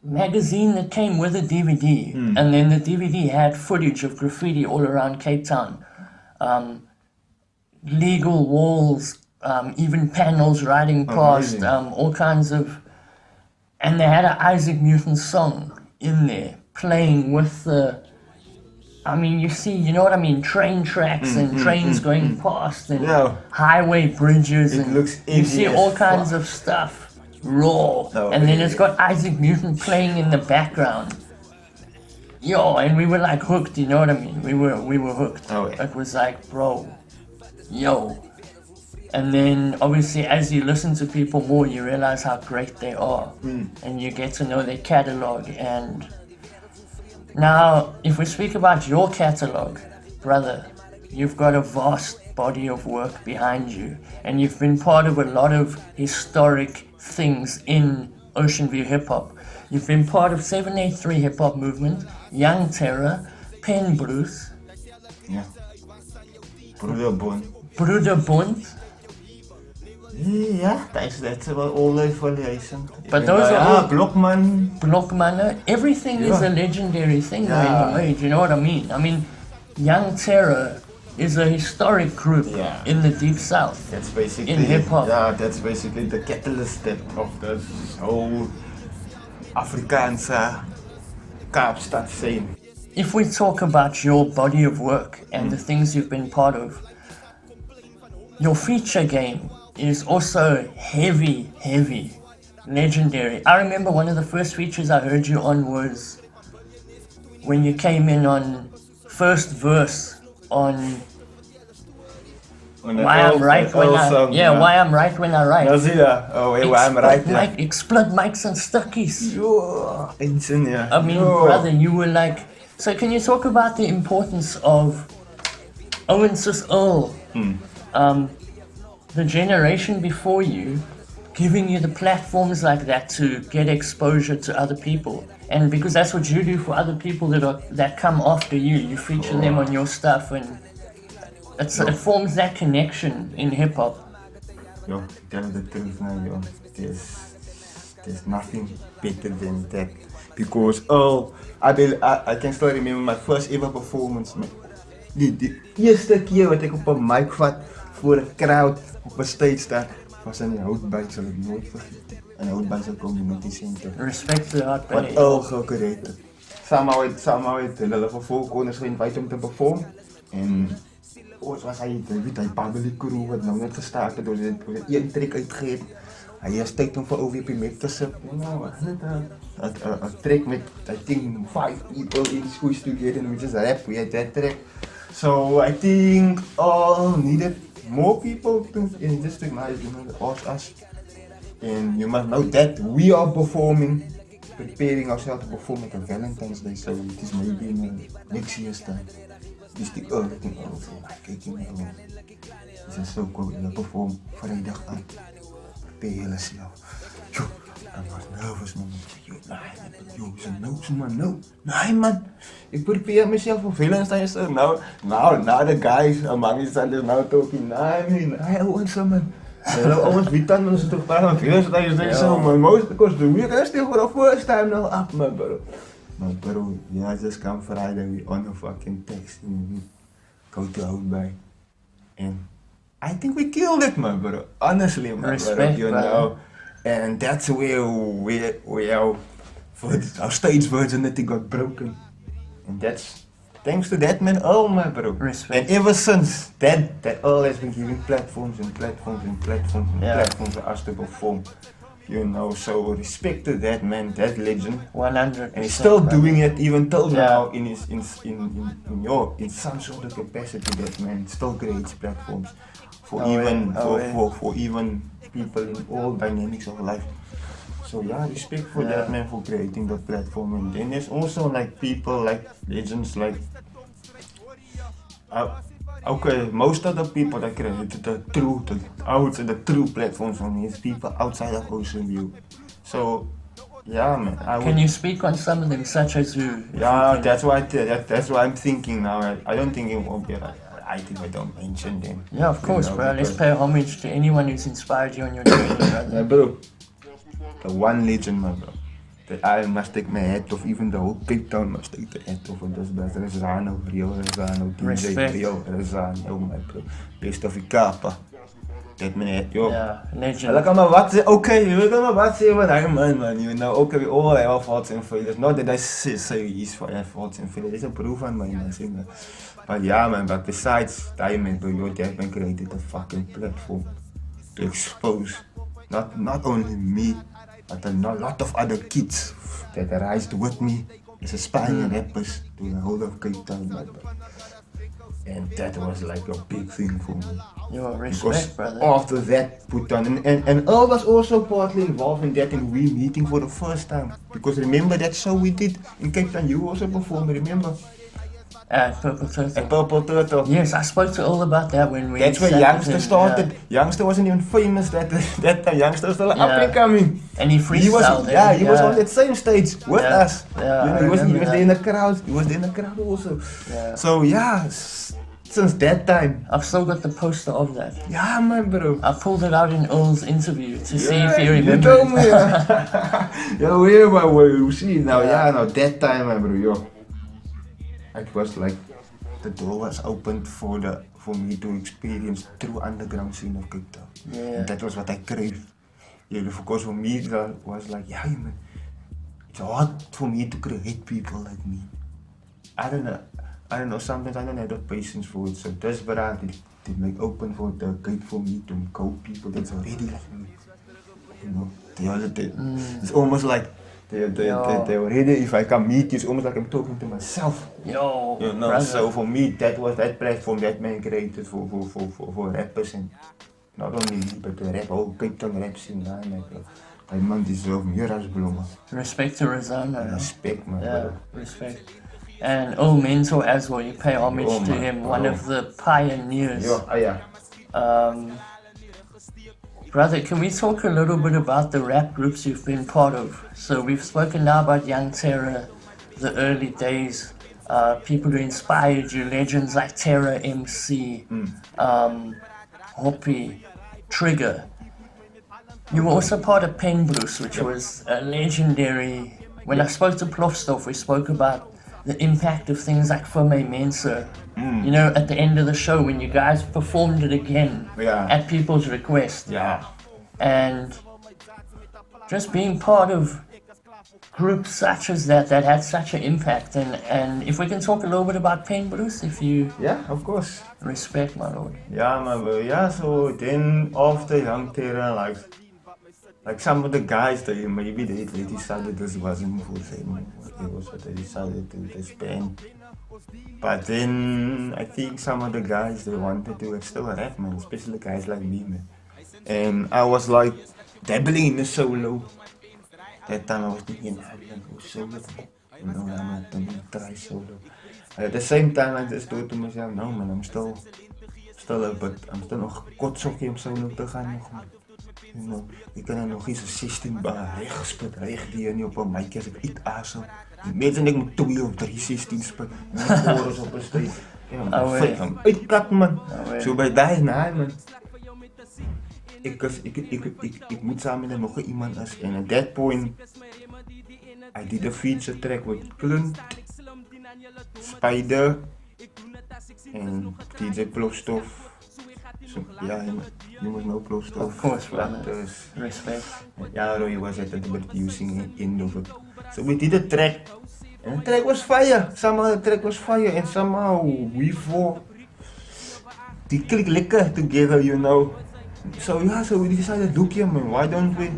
magazine that came with a DVD. And then the DVD had footage of graffiti all around Cape Town. Legal walls, even panels riding past, Amazing. all kinds of... And they had an Isaac Newton song in there, playing with the... I mean, you see, you know what I mean? Train tracks and trains going past and Yeah. highway bridges. It and looks you see edgy all as kinds fuck. of stuff, raw. Oh, and then it's yeah. got Isaac Newton playing in the background. Yo, and we were like hooked, you know what I mean? We were hooked. Oh, yeah. It was like, bro, yo. And then obviously as you listen to people more, you realize how great they are. And you get to know their catalog. And now, if we speak about your catalog, brother, you've got a vast body of work behind you. And you've been part of a lot of historic things in Ocean View hip hop. You've been part of 783 hip hop movement, Young Terra, Pen Bruce, Yeah. Broederbond. Broederbond. Yeah, that's about all the affiliation. But those are all- Blokman. Blockmanner, everything is Yeah. a legendary thing Yeah. in a way, do you know what I mean? I mean, Young Terra is a historic group Yeah. in the Deep South. That's basically In hip-hop. Yeah, that's basically the catalyst of this whole Afrikaanse Kaapstad scene. If we talk about your body of work and the things you've been part of, your feature game is also heavy, legendary. I remember one of the first features I heard you on was when you came in on first verse on Why I'm Right When I Why I'm Right When I Write. That's it. Oh, hey, why I'm right. Mic, explode mics and stuckies. Yo, insane, yeah. I mean, Yo. brother, you were like. So, can you talk about the importance of Owen Sis Earl, the generation before you, giving you the platforms like that to get exposure to other people? And because that's what you do for other people that come after you, you feature them on your stuff, and it forms that connection in hip hop. Yo, tell the truth now, yo. There's nothing better than that. Because I can still remember my first ever performance. Die eerste keer wat ek op 'n mic vat voor 'n crowd op 'n stage staan, was in die Houtbaan, sal ek nooit vergeet. In die Houtbaan se community center. Respect to that, Wat buddy. geoccurred het. Somehow het hulle vir four corners geïnvite om te perform. En ons was hy public crew wat nou net gestart het, ons het een trek uitgegeven. Hy is tyd om vir OVP met te sit. Nou, een trek met, I think, 5 people in squeeze together and we just rap, we had that track. So I think all needed more people to, in just recognize, you know, us. And you must know that we are performing, preparing ourselves to perform at a Valentine's Day, so it is maybe in next year's time. Dis die thing, kijk je nou, het is zo cool, we perform vrijdag aan. Prepare yourself. Yo, I was nervous, man. Yo, is it no, man, no. Nee, man. Ik prepare myself for Valentine's Day. Now the guys among each other now talking, I want some, man. Almost wie dan ons toch praten van Valentine's Day, so, man. Most because the weekend is still for the first time now up, man, bro. Maar bro, yeah, just come Friday, we on a fucking text, we go to Houtbaan. And I think we killed it, man, bro. Honestly, man, Respect, bro, you brother. know. And that's where our stage virginity got broken. And that's thanks to that man, man, bro. Respect. And ever since, that all has been giving platforms and platforms and platforms and platforms for us to perform. You know, so respect to that man, that legend. 100%. And he's still brother. doing it even till Yeah. now in some sort of capacity. That man still creates platforms for Oh, even yeah. Oh, yeah. for even people in all dynamics of life. So yeah, respect for Yeah. that man for creating that platform. And then there's also like people like legends like okay, most of the people that created I would say the true platform for me is people outside of Ocean View. So yeah, man. Can you speak on some of them, such as who? Yeah, that's why that's why I'm thinking now. I don't think it won't be like, I think I don't mention them. Yeah, of course, know, bro. Let's because- pay homage to anyone who's inspired you on your journey, Yeah, brother. bro. The one legend, my bro. That I must take my hat off, even the whole Cape Town must take the hat off. And that's Rezano, Rio, Rezano, DJ, Respect. Rio, Rezano, my bro. Best of the Kapa. Dat man hat, joh. Yeah, legend. Hulle kan maar wat sê, okay, hulle kan maar wat sê van hy man, you know, okay, we all have our faults and failures. Not that I say he's for our faults and failures. There's a proof on my man, saying that. But yeah, man, but besides diamond, bro, your dad man created a fucking platform to expose not only me, but a lot of other kids that raised with me as aspiring rappers to the whole of Cape Town, man, bro. And that was like a big thing for me. Yo, Because respect, brother. after that put on, and Earl was also partly involved in that, and we meeting for the first time. Because remember that show we did in Cape Town, you also performed, remember? At Purple Turtle. At Purple Turtle. Yes, I spoke to all about that when we. That's where sat with Youngster him, started. yeah. Youngster wasn't even famous that time. Youngster was still Yeah. up and coming. And he He was, freestyled. he was on that same stage with Yeah. us. Yeah, you know, I he was remember there in the that. crowd. He was there in the crowd also. Yeah. So yeah, since that time, I've still got the poster of that. yeah, man, bro. I pulled it out in Earl's interview to see if he You remembers. told me. Yeah, where my way? You see now, yeah, now that time, man, bro, yo. It was like the door was opened for me to experience true underground scene of Cape Town. Yeah. And that was what I craved. Yeah, of course, for me, that was like, yeah, man, it's hard for me to create people like me. I don't know, sometimes I don't have the patience for it, so that's what I did make open for the gate for me to go people that's already like me. You know, it's almost like they already, if I come meet you, it's almost like I'm talking to myself. Yo, You know, brother. so for me, that was that platform that man created for rappers, and not only me, but the whole Cape Town rap scene. That man deserves meer as bloemen. Respect to Rosanna. Respect, man. Yeah, Bro. respect. And old mentor as well, you pay homage Oh, to man. him, one Oh. of the pioneers. Yeah. Brother, can we talk a little bit about the rap groups you've been part of? So we've spoken now about young Terra, the early days, people who inspired you, legends like Terra, MC, Hoppy, Trigger. You were also part of Pen Bruce, which was a legendary. When I spoke to Plofstoff, we spoke about the impact of things like Fome Mensa. You know, at the end of the show when you guys performed it again Yeah. at people's request. Yeah. And just being part of groups such as that had such an impact. And if we can talk a little bit about Pen Bruce, if you Yeah, of course. respect, my lord. Yeah, man, bro. Yeah, so then after Young Terra, like some of the guys, maybe they decided this wasn't for them. It was what they decided to disband. But then I think some of the guys, they wanted to still rap, man, especially guys like me, man. And I was like dabbling in the solo. That time I was thinking, I'm gonna go solo. You know, I'm gonna try solo. At the same time, I just thought to myself, no man, I'm still nog kotsokkie om solo te gaan nog, man. You know, ik kan er nog eens een 16 bar recht gespit, recht die niet op een mic als ik iets asem. Die mensen ik moet 2 of 3 16 spit, niet chorus op een stage. Ja, man, feit van uitkak, man. Zo bij die na, man. Ik moet samen met nog iemand als, en at that point, I did a feature track with Clement, Spider, en DJ Plofstoff. So, yeah, you must know Plofstoff. Of course, brother. Actors. Respect. Yeah, Roy was at the producing end of it. So we did a track, and the track was fire. Somehow the track was fire, and somehow we four, they click lekker together, you know. So yeah, so we decided, look here, man, why don't we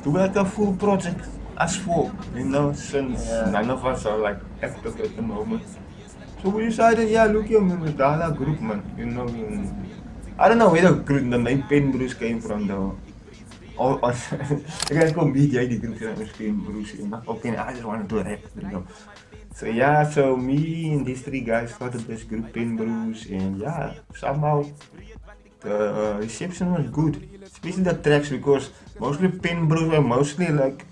do like a full project as four, you know, since none of us are like active at the moment. So we decided, yeah, look here, man, with the group, man, you know, I don't know where the name Pen Bruce came from though. I guys call media the group Pen Bruce. Okay, I just wanted to rap, you know. So yeah, so me and these 3 guys started this group Pen Bruce, and yeah, somehow the reception was good, especially the tracks, because mostly Pen Bruce were mostly like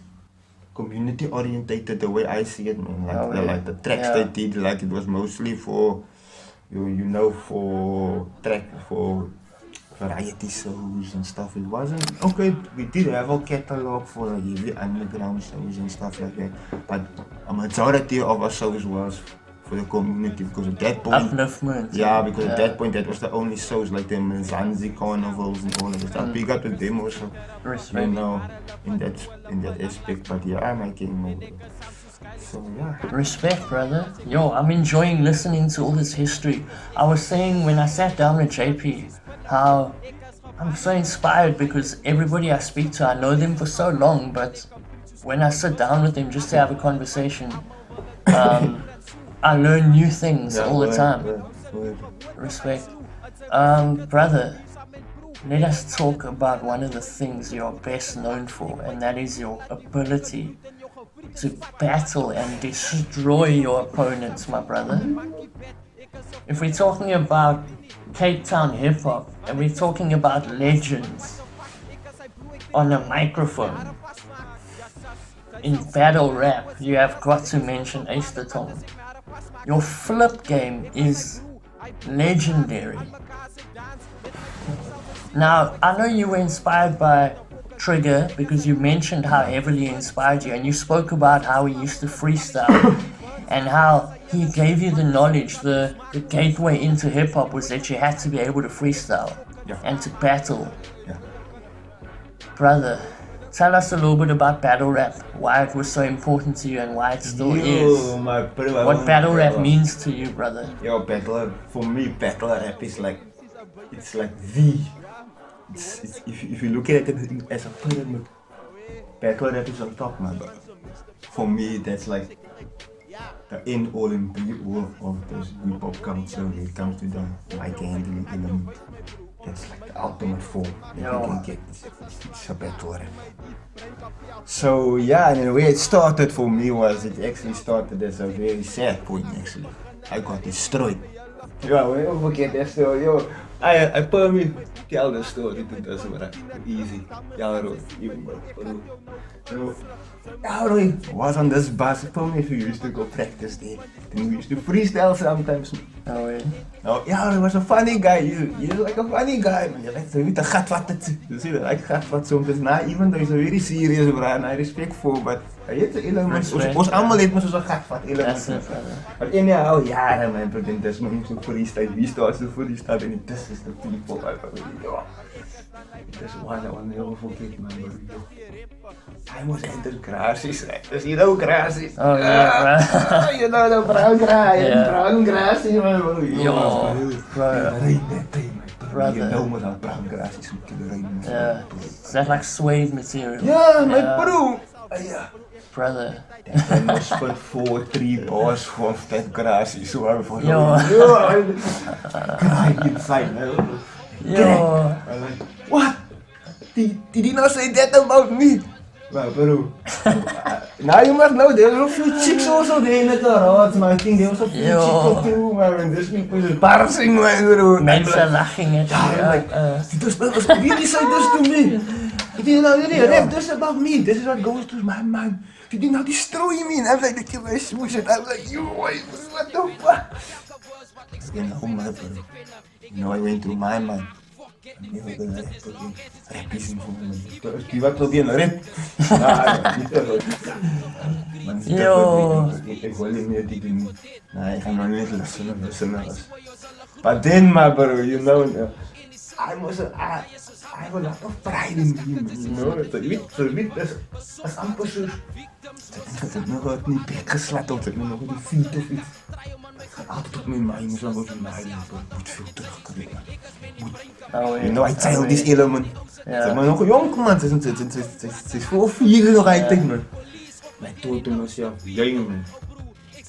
community orientated the way I see it, man. Like the tracks they did, like it was mostly for for variety shows and stuff. It wasn't okay. We did have a catalog for like heavy underground shows and stuff like that, but a majority of our shows was for the community, because at that point, upliftment. Yeah, because at that point that was the only shows like the Mzansi carnivals and all of that stuff. Big up to them also, Respect. you know, in that aspect. But yeah, I'm making. So yeah. Respect, brother. Yo, I'm enjoying listening to all this history. I was saying when I sat down with JP, how I'm so inspired because everybody I speak to, I know them for so long, but when I sit down with them just to have a conversation, I learn new things all the time. Respect. Brother, let us talk about one of the things you're best known for, and that is your ability to battle and destroy your opponents, my brother. If we're talking about Cape Town hip-hop, and we're talking about legends on a microphone, in battle rap, you have got to mention YSTERTONG. Your flip game is legendary. Now, I know you were inspired by Trigger because you mentioned how heavily he inspired you, and you spoke about how he used to freestyle and how he gave you the knowledge, the gateway into hip-hop was that you had to be able to freestyle and to battle. Brother, tell us a little bit about battle rap, why it was so important to you and why it still is. My bro, what battle rap means to you, brother. Yo, for me, battle rap is like, it's like if you look at it as a pyramid, battle rap is on top, man. But for me, that's like the end all and be all of this hip-hop culture when it comes to the mic handling element. That's like the ultimate form that you can get. It's a battle rap. So yeah, and the way it started for me was, it actually started as a very sad point actually. I got destroyed. Yeah, we don't forget that story. Yo, I put me tell the story to this one. Easy. Yeah, I was on this bus. We used to go practice there. Then we used to freestyle sometimes. Oh, yeah. Oh, yeah, he was a funny guy. He's like a funny guy, man. Je weet, weet, gat wat het. You see, like gat wat soms. Nah, even though he's a very serious bro, and I respect for, but hy het 'n element. Ons almal het mos so 'n gat wat element. But anyhow, ja, man, but then there's no so freestyle. We start to freestyle and this is the people I believe. There's one I will never forget, man. I was enter grasses, right? There's grasses. Oh yeah, you know the brown grass, brown grass, you know. Brother. You know what that brown grass is to the rain. Yeah, is that like suede material? Yeah, my bro. Yeah. Brother. I must put 4-3 bars from that grass is so hard for you. Cry inside, man. Yo. What? Did he not say that about me? Well, bro. Now you must know there were a few chicks also there in the garage, man. I think there was a few chicks too, man. This people is embarrassing, man, bro. Mensen lachen at you. This really said this to me. He did not really rap this about me. This is what goes to my mind. He did not destroy me. And I'm like, the kid was smoosh it. I'm like, you, what the fuck? You know, my bro. You know, I went through my mind. I'm never gonna rap again. Rap is in for me. You want to be in a rap? Yo. Ik wil niet meer die doen. Nee, ik ga nog niet listen. But then, my bro, you know, I have a lot of pride in him, you know. So weet, als amper zo. Dat ik nog wat niet weggeslaat of dat ik nog die fiets of iets. Ik ga altijd op mijn mind, moest dan ook in mijn moet veel terugkrijgen. You know, I child this element. Zeg maar nog jong man, het is voor 4 nog eigenlijk man. Mijn toon was ja, jong man.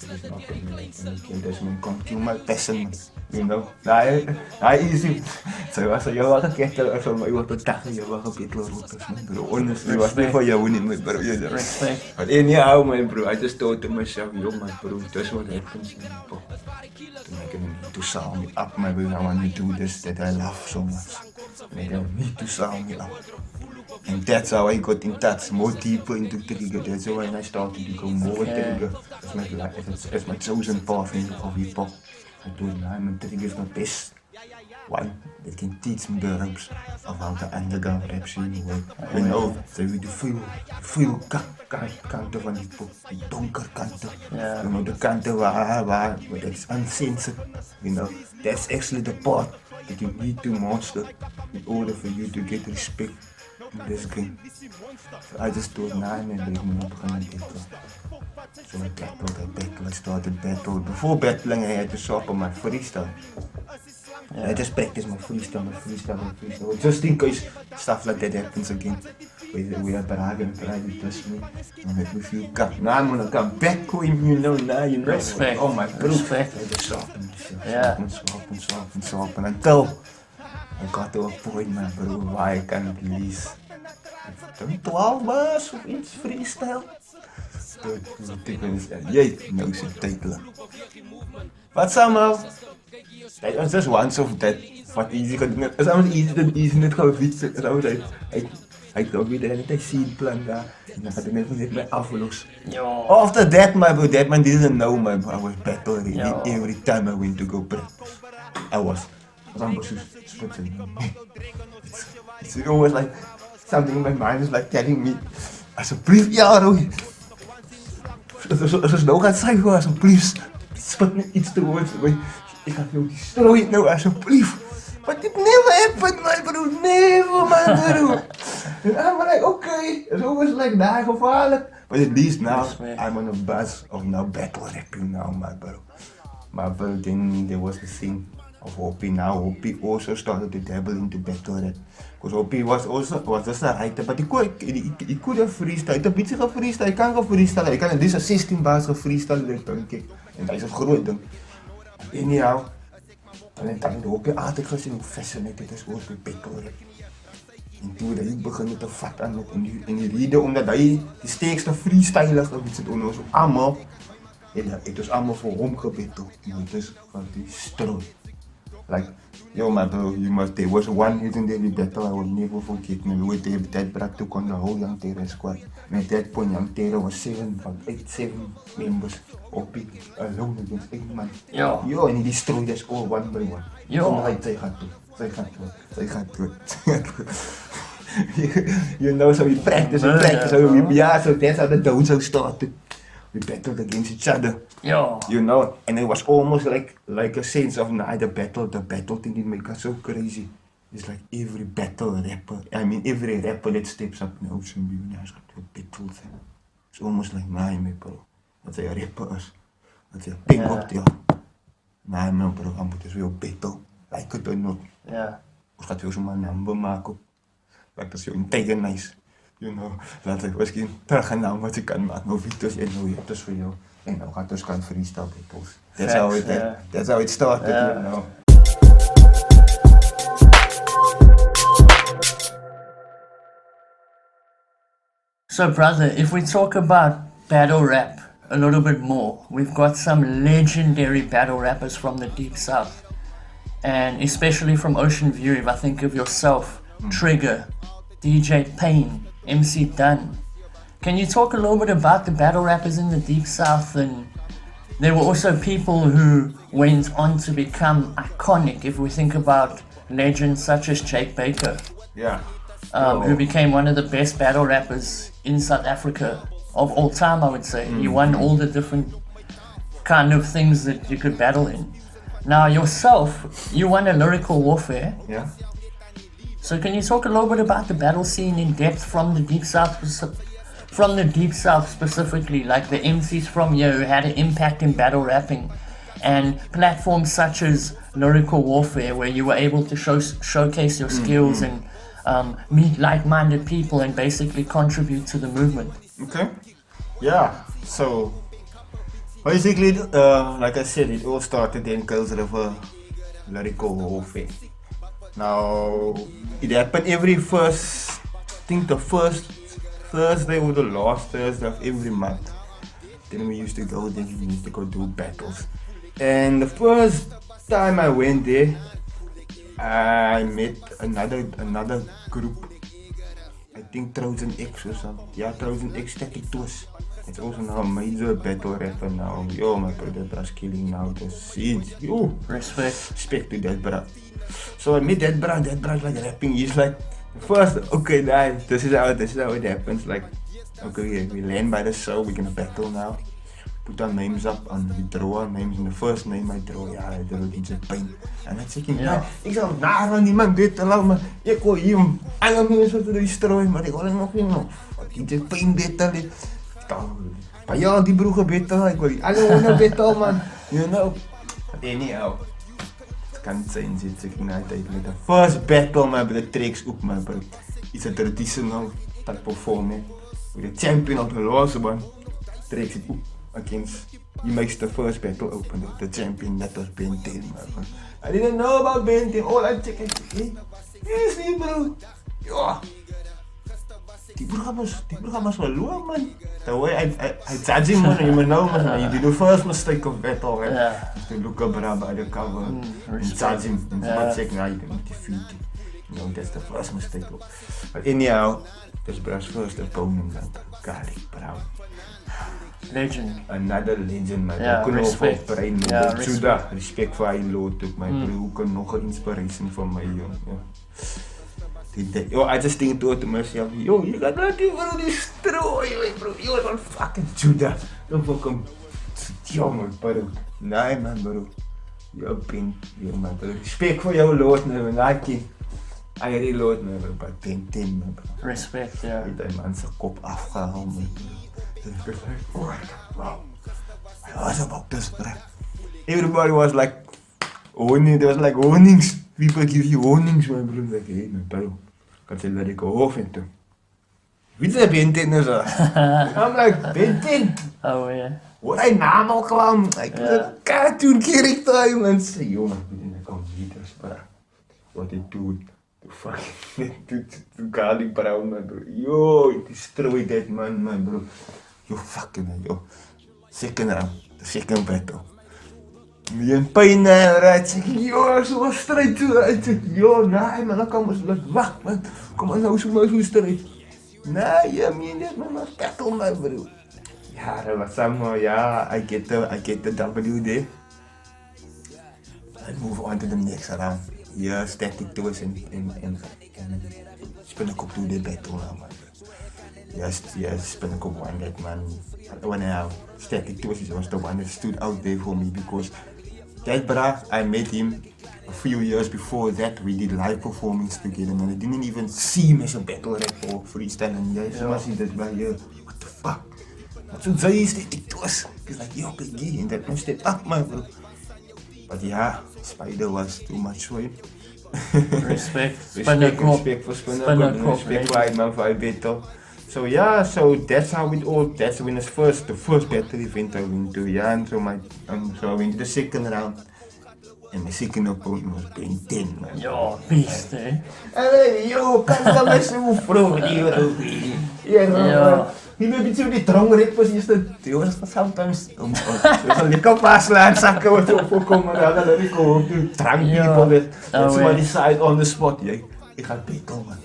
There's no consume my passion, you know. I easy. So as jy wou gekettel as my oor tot dag jy wou gebetel roetes man bro. Honestly was nie vir jou nie my bro. Respect. But anyhow my bro, I just thought to myself, yo my bro, that's what happens in the pop. To make me to sound me up my bro, I want to do this that I love so much. Make me to sound me up. And that's how I got in touch more deeper into Trigger. That's when I started to go more Trigger. It's my chosen path of hip hop. I told him, Trigger is my best one that can teach me the ropes of how the underground rap scene work. You know, so we do veel kanten van hip hop, die donker kanten. You know, the kanten waar it's uncensored. You know, that's actually the part that you need to master in order for you to get respect in this game. So I just thought, nah man, ik moet beginnen battle. So I started battle. Before battling I had to sharpen my freestyle. I just practice my freestyle. Just in case stuff like that happens again. We are bragging, try to test me. And make me feel cut. Now I'm gonna come back with him, you know. Respect. Oh my God. Respect. I just sharpen myself. Sharpen until I got to a point, man, bro, where I can release 12 bars of iets freestyle. Jy nou sy titel. But somehow, that was just once of that. What easy gedoen het. Is allemaal easy net gaan fietsen. Hy het ook weer net hy scene-plan daar. En dan gaat hy net my aflos. After that, my bro, that man didn't know, my bro. I was battle ready every time I went to go practice. I was amper so spitting. It's always like, something in my mind is like telling me, asseblief, ja, Roy. As ons nou gaan sy hoor, asseblief, spit me iets te woord. Ek gaan jou destroy nou, asseblief. But it never happened, my bro, never, my bro. And I'm like, okay, it's always like that, gevaarlijk. But at least now, I'm on a buzz of now battle rapping now, my bro. My bro, then there was the thing of Hoppy now. Hoppy also started to dabble into battle rap. Because Hoppy was just a writer, but he could have freestyle. Hij had een beetje gefreestyle, hij kan gefreestyle. Hij kan at least 16 bars gefreestyle rappen. En dat is een groot ding. Anyhow, en dan heb Hoppy altijd gezien hoe fascinated is over battle rap. En toen dat ik begon te vatten aan in die reden, omdat hij die sterkste freestyler geweest is. En zo allemaal, het was allemaal voor hem gebetteld. Het is van die strooi. Like, yo my bro, there was one legendary battle I will never forget. Man, we had that brought to on the whole Young Terra squad. And at that point, Young Terra was 7 members op it alone against 8 man. Yo, and he destroyed us all one by one. Right, zij gaat door. You know, so we practice, so that's how the down started. We battled against each other. You know, and it was almost like a sense of the battle thing didn't make us so crazy. It's like every battle rapper, every rapper that steps up now should be has got to battle thing. It's almost like my bro. Dat hij rapper is. Dat hij ping op die. Nee man bro, hij moet dus weer battle. Like it or not. Ons gaat weer zo'n number maken. Like dat is jou antagonist. You know, laat ik misschien terug gaan naar wat je kan maken. Of video's en hoe je hebt dus voor jou. En dan gaat dus kan freestyle battles. That's how it started, you know. So brother, if we talk about battle rap a little bit more, we've got some legendary battle rappers from the Deep South. And especially from Ocean View, if I think of yourself, Trigger, DJ Payne, MC Dunn. Can you talk a little bit about the battle rappers in the Deep South? And there were also people who went on to become iconic, if we think about legends such as Jake Baker. Who became one of the best battle rappers in South Africa of all time, I would say. He won all the different kind of things that you could battle in. Now yourself, you won a lyrical warfare. So can you talk a little bit about the battle scene in depth from the Deep South, specifically, like the MCs from here who had an impact in battle rapping, and platforms such as lyrical warfare where you were able to showcase your skills and meet like-minded people and basically contribute to the movement? Okay. Yeah. So Basically, like I said, it all started in Kuils River lyrical warfare. Now, it happened every first, I think the first Thursday or the last Thursday of every month. Then we used to go do battles. And the first time I went there, I met another group. I think Trojan X or something. Yeah, Trojan X Tattoos. It's also now a major battle rapper now. Yo, my brother was killing now the scenes. Yo, respect to that bro. So I met that bro like rapping. He's like, first, okay, this is how it happens. Like, okay, we land by the show, we're gonna battle now. Put our names up and we draw our names. And the first name I draw, I draw DJ Pain. En dan zeg ik, ik zou van niemand dit te lang, maar ik wil hier alle mensen te destroyen, maar ik wil nog niet nog. DJ Pain dit al dit. Maar ja, die broer beter, ik wil die alle nog beter, man. You know. Anyhow. Het kan niet zijn, zeg ik na tijd met de first battle, man, bij de tracks ook, man, bro. It's a traditional type performance. With the champion of the last one. Tracks it ook. Against, he makes the first battle open, the champion that was Ben 10, man. I didn't know about Ben 10, all I checked, yes, die bro. Ja. Die programma's wel low, man. The way I judge him, man, you know, man. You did the first mistake of battle, right? Yeah. To look up by the cover and judge him. And not check, now you can defeat him. You know, that's the first mistake. But anyhow, this bro's first opponent, Garlic Brown. Legend. Another legend, man. Yeah, respect. Respect voor je lood ook, man. Ook nog een inspiration voor mij, joh. Yo, I just think to myself, yo, you got nothing bro, destroy, bro. You're on fucking Judah. Don't fucking, yo, man, bro. Nee, man, bro. Yo, man, bro. Respect voor jouw lood, man. I really lood, man, bro. But Ben 10, man, bro. Respect, ja. Ik heb die man zijn kop afgehaald, man. Wow, I was about this, bro. Everybody was like, there was like warnings. People give you warnings, man, bro. Like, hey, man, bro, kan je dat ik hoofd in toe? Wie is dat Ben 10 is dat? I'm like, Ben 10? Oh, yeah. Wat hij naam al kwam. Like, cartoon character, man. Say, yo, man, ik kan niet, bro. What they do. To Garlic Brown, man, bro. Yo, destroy that man, bro. Yo, fucking hell, yo. Second round, the second battle. Me en Pain, right? Zeg ik, yo, zo was strijd toe. Right? Zeg ik, yo, nee, man, dan kan we wacht, man. Kom maar nou, zo strijd. Nee, ja, me en dat man was battle, man, bro. Ja, dat was samen, ja, I get the W there. I move on to the next round. Ja, static toes en Spinnekop do the battle, man. Yes, Spinnekop won that, man. When static toes was the one that stood out there for me because that bra, I met him a few years before that. We did live performance together, man. I didn't even see him as a battle rap or freestyle, and guys, must see that by here. What the fuck? Wat zo'n zij static toes? He's like, yo, big G, and that man step up, man, bro. But yeah, Spider was too much for him. Respect for Spinnekop, respect for him, man, for his battle. So yeah, so that's how it all, that's when the first battle event I went to, yeah, and so I went to the second round. And my second opponent was Ben 10, man. Yo, beast, eh? Hey, yo, kan dat mij zo vroeg, ja, die baby zo die drangret was eerst dat, yo, dat was sometimes, so die kop afslaan, zakken wat zo voorkomen, dan heb ik ook die drang people that somebody decide on the spot, ik ga battle, man.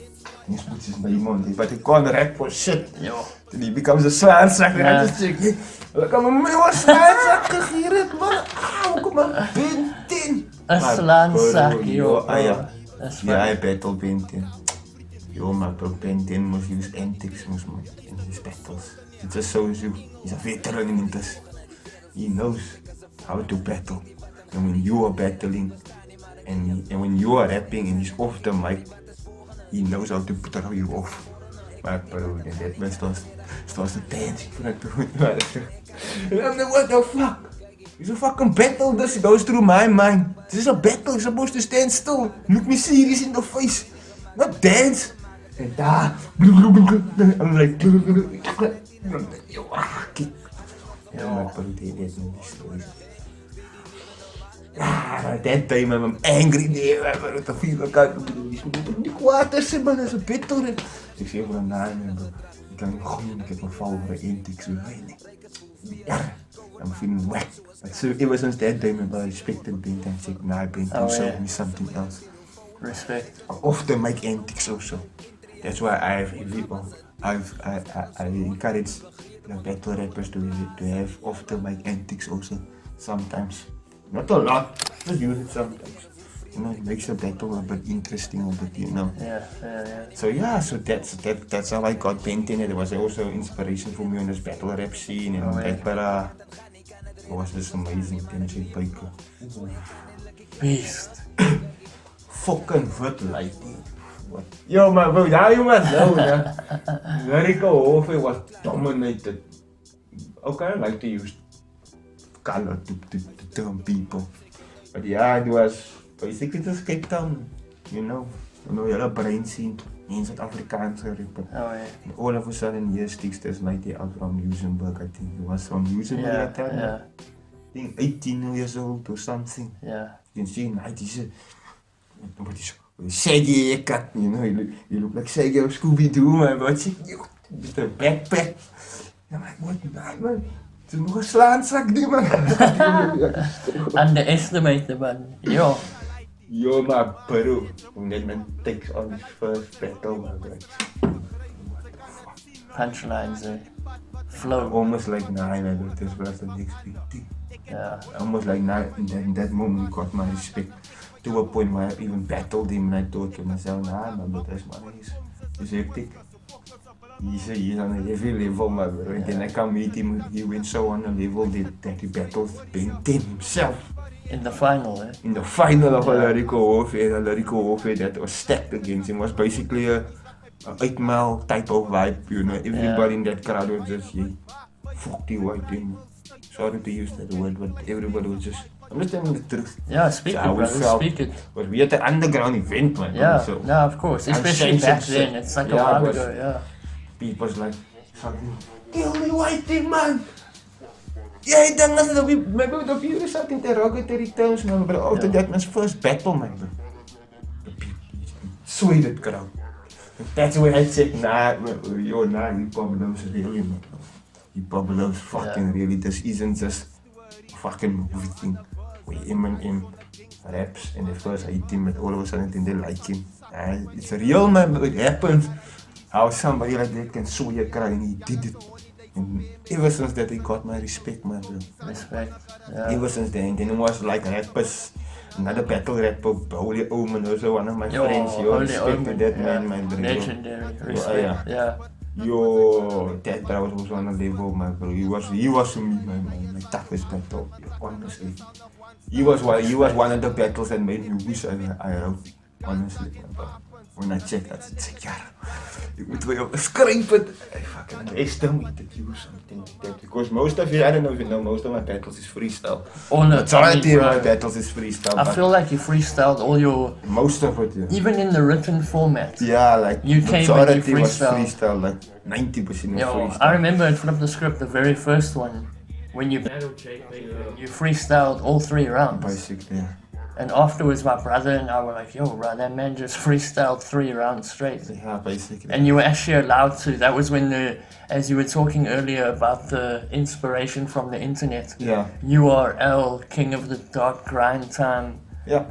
Die spoets is bij iemand, but ik kon rap for shit, then he becomes a slaanzak, en I just check, dan kan mijn man slaanzak gegierd, man, kom maar, Ben 10. Een slaanzak, yo. Ja, I battle Ben 10. Yo, maar Ben 10 must use antics in his battles. It's just so he's a veteran in this. He knows how to battle. And when you are battling, and when you are rapping and he's off the mic, he knows how to throw you off. Maar bro, that man starts to dance. And I'm like, what the fuck? It's a fucking battle, this goes through my mind. This is a battle, you're supposed to stand still. Look me serious in the face. Not dance. And I'm like, yo, kick. Yeah, man, but they didn't stories. Ah, that time I'm angry there, maar het viel elkaar die kwaad is, man, is een bitter. Ik zei voor een naam, ik kan gewoon, ik heb een val voor een tik, zo weinig. Ja, I'm feeling whack. So ever since that time, I respected paint and said, nah, paint can show me something else. Respect. Often make antics also. That's why I encourage the battle rappers to have often make antics also. Sometimes. Not a lot, just use it sometimes. You know, it makes the battle a bit interesting, a bit, you know. Yeah. So yeah, so that's how I got painting. It was also inspiration for me on this battle rap scene and Terra. It was this amazing tension baker. Beast. Fucking wit lighting. What? Yo man, bro, now you must know that lyrical warfare was dominated. Okay, I like to use color to term people. But yeah, it was basically just Cape Town, you know, hele brain scene in Zuid-Afrikaanse rapper. And all of a sudden, here sticks this lady out from Luxembourg, I think it was from Luxembourg at that time. Yeah. I think 18 years old or something. Yeah. You can see, he's shaggy haircut, you know, you look like Shaggy or Scooby-Doo, man, but with a backpack. I'm like, what, man? Het is nog een slaanzak die man. Underestimate the man. Yo. Yo, maar bro, when that man takes on his first battle, man, what the fuck? Punchlines, flow. Almost like, nah, man, this was the next big thing. Yeah. Almost like, nah, in that moment, he got my respect to a point where I even battled him and I thought to myself, nah, man, but this man is hectic. He's on a heavy level, my bro. And then I come meet him, he went so on a level that he battled Ben 10 himself. In the final, eh? In the final of a lyrical warfare that was stacked against him was basically a 8 mile type of vibe, you know. Everybody in that crowd was just, fuck the white thing. Sorry to use that word, but everybody was just, I'm just telling the truth. Yeah, speak it, brother, speak it. But we had an underground event, man. Yeah, so no, of course. Especially back then, it's like a while ago, yeah. People's like, kill me white thing, man! Jy dink as dat my bro, the people sat in derogatory terms, man, but after that man's first battle, man, bro. The people swayed that crowd. That's where I said, nah, hip-hop loves really, man. Hip-hop loves fucking really. This isn't just a fucking movie thing. Where Eminem raps and they first hate him, but all of a sudden they like him. It's real, man, but it happens. How somebody like that can sway a crowd and he did it. And ever since that, he got my respect, man, bro. Respect, yeah. Ever since then, and then it was like rappers, another battle rapper, Holy Omen, also one of my friends. Yo, respect to that man, my bro. Legendary, respect, yeah. Yo, that bro was also on a level, my bro. He was to me, my toughest battle, honestly. He was one of the battles that made me wish I wrote, honestly, my bro. When I checked, I said, yeah, ik moet weer op een scrape it. I fucking underestimated you or something like that. Because most of you, I don't know if you know, most of my battles is freestyle. Majority of my battles is freestyle. I feel like you freestyled all your... Most of it, yeah. Even in the written format. Yeah, like you majority was freestyle, like 90% was freestyle. I remember in Flip the Script, the very first one, when you battled JP, you freestyled all 3 rounds. Basically, yeah. And afterwards, my brother and I were like, yo, bro, that man just freestyled 3 rounds straight. Yeah, basically. And you were actually allowed to. That was when as you were talking earlier about the inspiration from the internet. Yeah. URL, King of the Dark Grind Time. Yeah.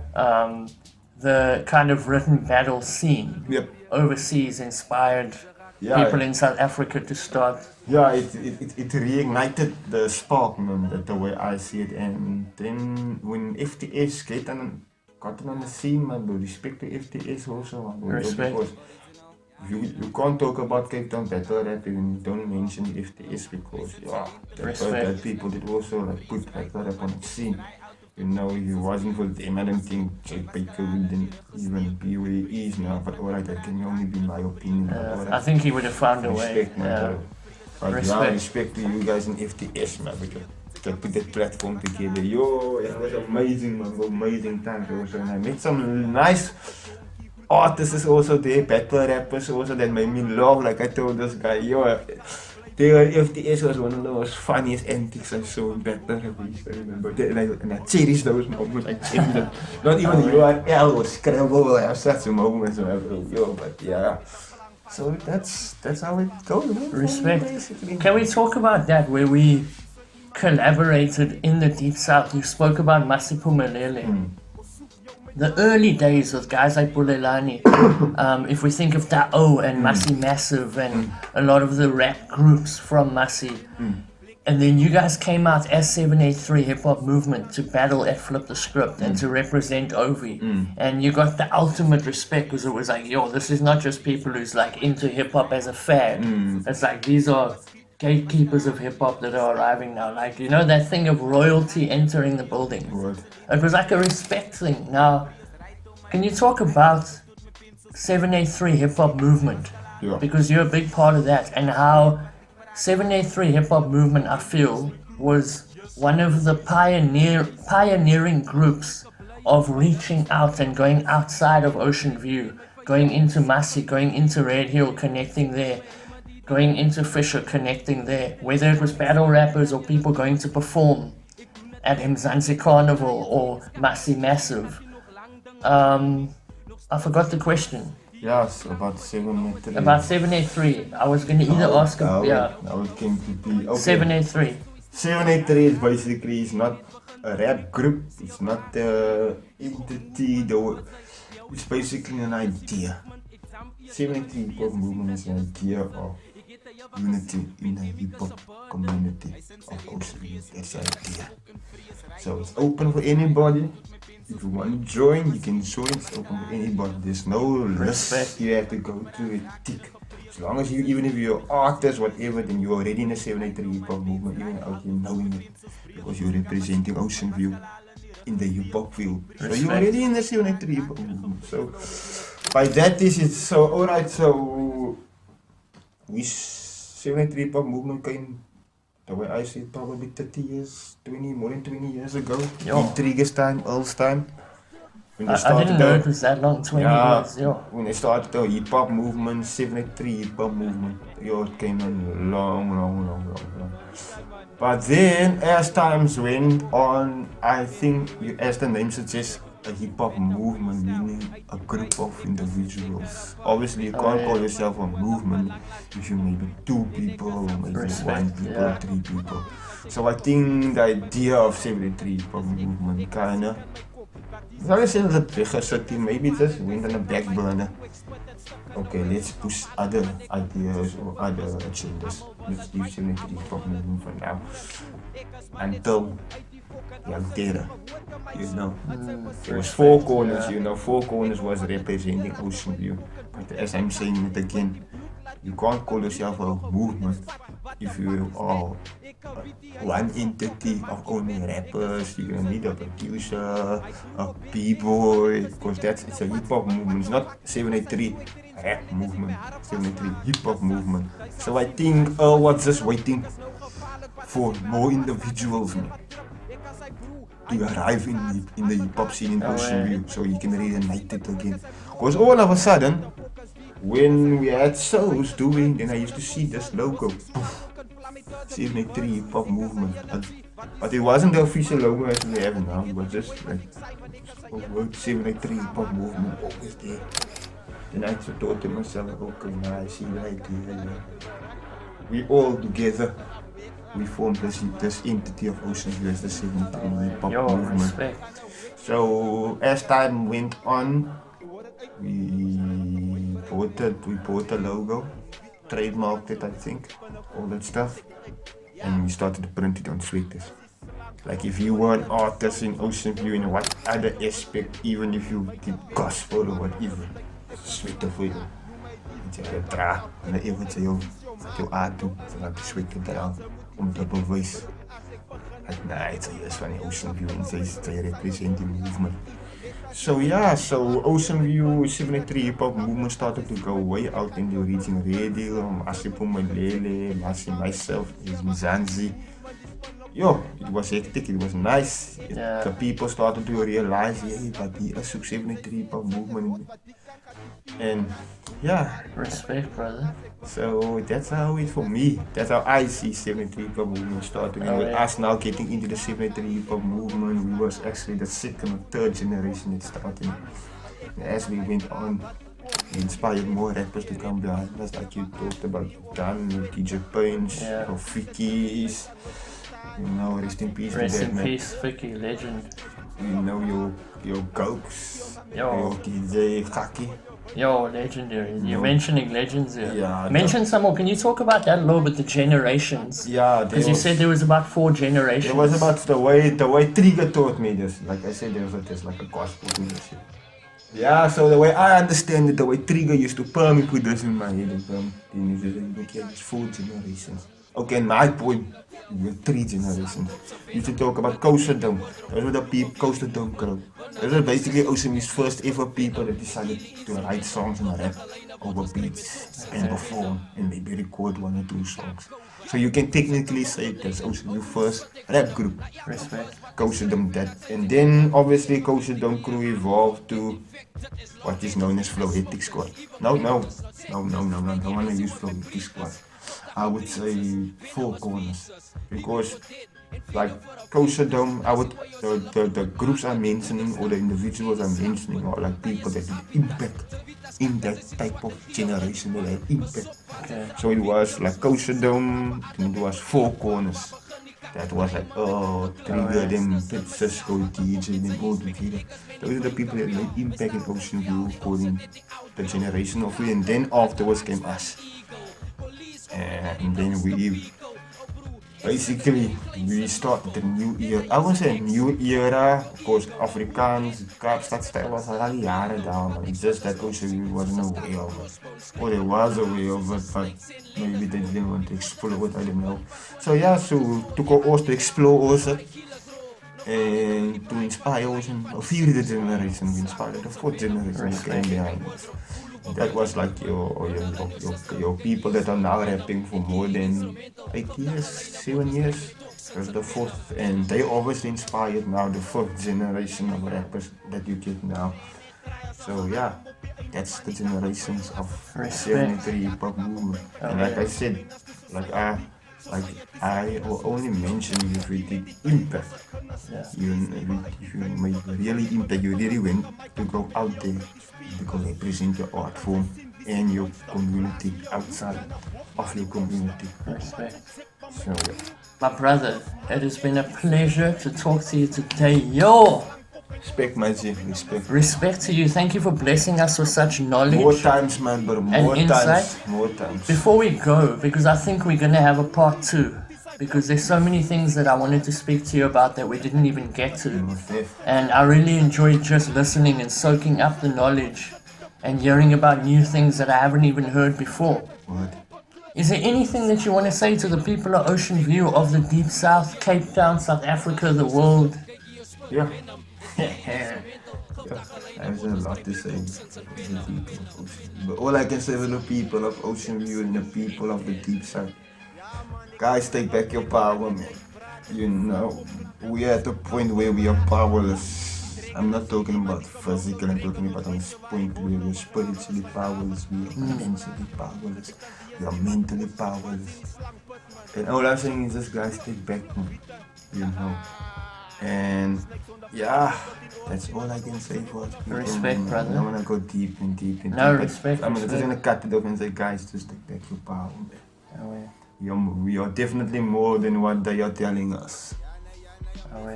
The kind of written battle scene. Yep. Overseas inspired people in South Africa to start. Yeah, it reignited the spark, man, the way I see it. And then when FTS got on the scene, man, respect to FTS also, man. Respect. Because you can't talk about Cape Town battle rap and you don't mention FTS because, that people did also like put battle rap on the scene. You know, if it wasn't for them, I don't think Jake Baker wouldn't even be where he is now. But alright, that can only be my opinion. I think he would have found a way. But respect to you guys in FTS, man, because they put that platform together. Yo, it was amazing, man, amazing time also. And I met some nice artists also there, battle rappers also that made me laugh. Like I told this guy, yo, Terra FTS was one of the most funniest antics I saw in Better Release, I remember. And I cherish those moments, I cherish them. Not even the URL or Scrabble, I have such moments whenever, but yeah. So that's how it goes. Respect. Basically. Can we talk about that where we collaborated in the Deep South? You spoke about Masiphumelele. The early days with guys like Bulelani, if we think of Ta'o and Masi Massive and a lot of the rap groups from Masi, and then you guys came out as 783 Hip Hop Movement to battle at Flip the Script and to represent Ovi, and you got the ultimate respect because it was like, yo, this is not just people who's like into hip hop as a fan. It's like these are gatekeepers of hip hop that are arriving now. Like, you know, that thing of royalty entering the building. Right. It was like a respect thing. Now, can you talk about 783 Hip Hop Movement? Yeah. Because you're a big part of that, and how 783 Hip Hop Movement, I feel, was one of the pioneering groups of reaching out and going outside of Ocean View, going into Masi, going into Red Hill, connecting there, going into Fisher, connecting there, whether it was battle rappers or people going to perform at Mzansi Carnival or Masi Massive. I forgot the question. Yes, about 783. About 783. I was going to either ask him, Now it came to be, okay. 783. 783 is basically, it's not a rap group, it's not an entity, though. It's basically an idea. 783 Hip Hop Movement is an idea of unity in the hip hop community of Ocean. That's the idea. So it's open for anybody. If you want to join, you can join. It's open for anybody. There's no list you have to go to a tick. As long as you, even if you're an artist, whatever, then you're already in the 783 Hip Hop Movement, even out here knowing it, because you're representing Ocean View in the hip hop field. So you're already in the 783 Hip Hop Movement. So by that is it. So alright, so we 783 Hip Hop Movement came, the way I see it, probably 30 years, more than 20 years ago. In Trigger's time, Earl's time. When they I didn't know it was that long, 20 years. When they started the hip hop movement, 783 hip hop movement, it came in long. But then, as times went on, I think, as the name suggests, a hip hop movement, meaning a group of individuals. Obviously, you can't call yourself a movement if you maybe 2 people, or maybe 1 people, or 3 people. So I think the idea of 783 hip hop movement kinda, I say the bigger city, maybe it just went on the back burner. Okay, let's push other ideas or other agendas. Let's leave 783 hip hop movement for now. Until Terra, you know. It was 4 corners, you know. 4 corners was representing Ocean View. But as I'm saying it again, you can't call yourself a movement if you are one entity of only rappers. You need a producer, a b-boy, because it's a hip hop movement. It's not 783 rap movement, 783 hip hop movement. So I think was just waiting for more individuals, man, to arrive in the hip hop scene in Ocean View, so you can reunite it again. Because all of a sudden, when we had shows doing, then I used to see this logo, 783 hip hop movement. But it wasn't the official logo as we have now. It was just like 783 hip hop movement always there. Then I thought to myself, okay, now I see the idea. We all together, we formed this entity of Ocean View as the 783 hip hop movement. Respect. So as time went on, we bought a logo, trademarked it, I think, all that stuff, and we started to print it on sweaters. Like if you were an artist in Ocean View in what other aspect, even if you did gospel or whatever, sweater for you. Jy het dra en even sy jou art doen, zodat die sweater dra om te bewys. Nee, sy is van die Ocean View en sy represent die movement. So Ocean View 783 hip hop movement started to go way out in the region radio, Masiphumelele, myself, Mzansi. It was hectic, it was nice. The people started to realize, hey, but die is ook 783 hip hop movement. And yeah, Respect, brother. so that's how it for me. That's how I see 73 hip hop movement starting. And with us now getting into the 73 hip hop movement, we was actually the second or third generation that started. And as we went on, we inspired more rappers to come behind us, like you talked about Dan, DJ Paints, or Vicky's. You know, rest in peace. Rest in peace, Vicky, legend. You know your Gokes, Yo. your DJ Kaki. Yo, legendary. You're mentioning legends here. Yeah. Mention some more. Can you talk about that a little bit, the generations? Yeah. Because you said there was about 4 generations. It was about the way Trigger taught me this. Like I said, there was just like a gospel to this shit. Yeah, so the way I understand it, the way Trigger used to put me put this in my head, then you get these 4 generations. Okay, in my point, we have 3 generations. You used to talk about Coaster Dome. Those were the people, Coaster Dome crowd. Those were basically Ocean's first ever people that decided to write songs and rap over beats and perform and maybe record 1 or 2 songs. So you can technically say that's Ocean's first rap group. Respect. Coaster Dome that. And then obviously Coaster Dome crew evolved to what is known as Floetic Squad. No, I don't want to use Floetic Squad. I would say 4 corners, because like Coaster Dome, the groups I'm mentioning or the individuals I'm mentioning are like people that had impact in that type of generation, that had impact. Okay. So it was like Coaster Dome, and it was 4 corners. That was like, Trigger, then Cisco, DJ, then all together. Those are the people that made impact in Ocean View, according the generation of we, and then afterwards came us. And then we started a new era. I wouldn't say a new era, because Afrikaans, Kaapstad style was al jaren down, but it's just that Ocean wasn't aware of it. Or they was aware of it, but maybe they didn't want to explore it, I don't know. So yeah, so took us to explore also, and to inspire us, a 4th generation, we inspired the 4th generation who came behind us. That was like your people that are now rapping for more than 8 years, 7 years. That's the 4th, and they obviously inspired now the 4th generation of rappers that you get now. So yeah, that's the generations of 73 hip hop movement. And like I said, I will only mention if we did impact. If you made really impact, you really went to go out there because they present your art form and your community outside of your community. Respect. So yeah. My brother, it has been a pleasure to talk to you today. Yo! Respect, my G, respect. Respect to you. Thank you for blessing us with such knowledge. More times, man, bro. More times. More times. Before we go, because I think we're going to have a part 2. Because there's so many things that I wanted to speak to you about that we didn't even get to. And I really enjoyed just listening and soaking up the knowledge and hearing about new things that I haven't even heard before. What? Is there anything that you want to say to the people of Ocean View, of the Deep South, Cape Town, South Africa, the world? Yeah. There's a lot to say to the people of Ocean View. But all I can say to the people of Ocean View and the people of the Deep South, guys, take back your power, man. You know, we are at the point where we are powerless. I'm not talking about physical, I'm talking about this point where we're spiritually powerless, we are financially powerless, we are mentally powerless. And all I'm saying is this, guys, take back, man. You know. And yeah, that's all I can say for it. Respect, brother. I don't want to go deep and deep. No, respect. I'm just going to cut it off and say, guys, just take back your power, man. We are definitely more than what they are telling us.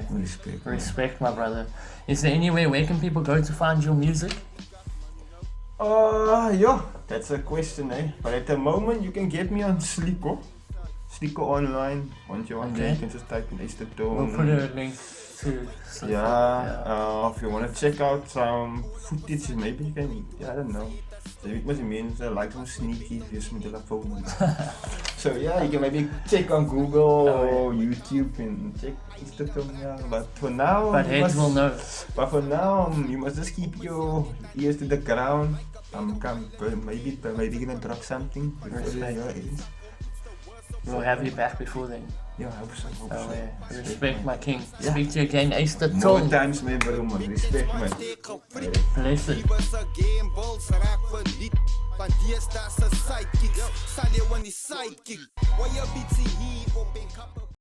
Respect. Respect, my brother. Is there anywhere where can people go to find your music? Yeah, that's a question, eh? But at the moment, you can get me on Sliko online. Once you're on there, you can just type in YSTERTONG. We'll put a link to. If you want to check out some footage, maybe you can. I don't know. Je weet wat je meent, like zo'n sneaky vis met de telefoon. So yeah, you can maybe check on Google or YouTube and check YSTERTONG. But for now, heads will know. But for now, you must just keep your ears to the ground. Maybe gonna drop something before the year ends. We'll have you back before then. Ja, hoop so. Oh yeah. Respect my king. Ja. Speak to you again, More YSTERTONG. times man, bro man. Respect man. Blessed. Want jy staat sy sidekick, sal jy want die sidekick. Waar jy bietjie hier op en kappe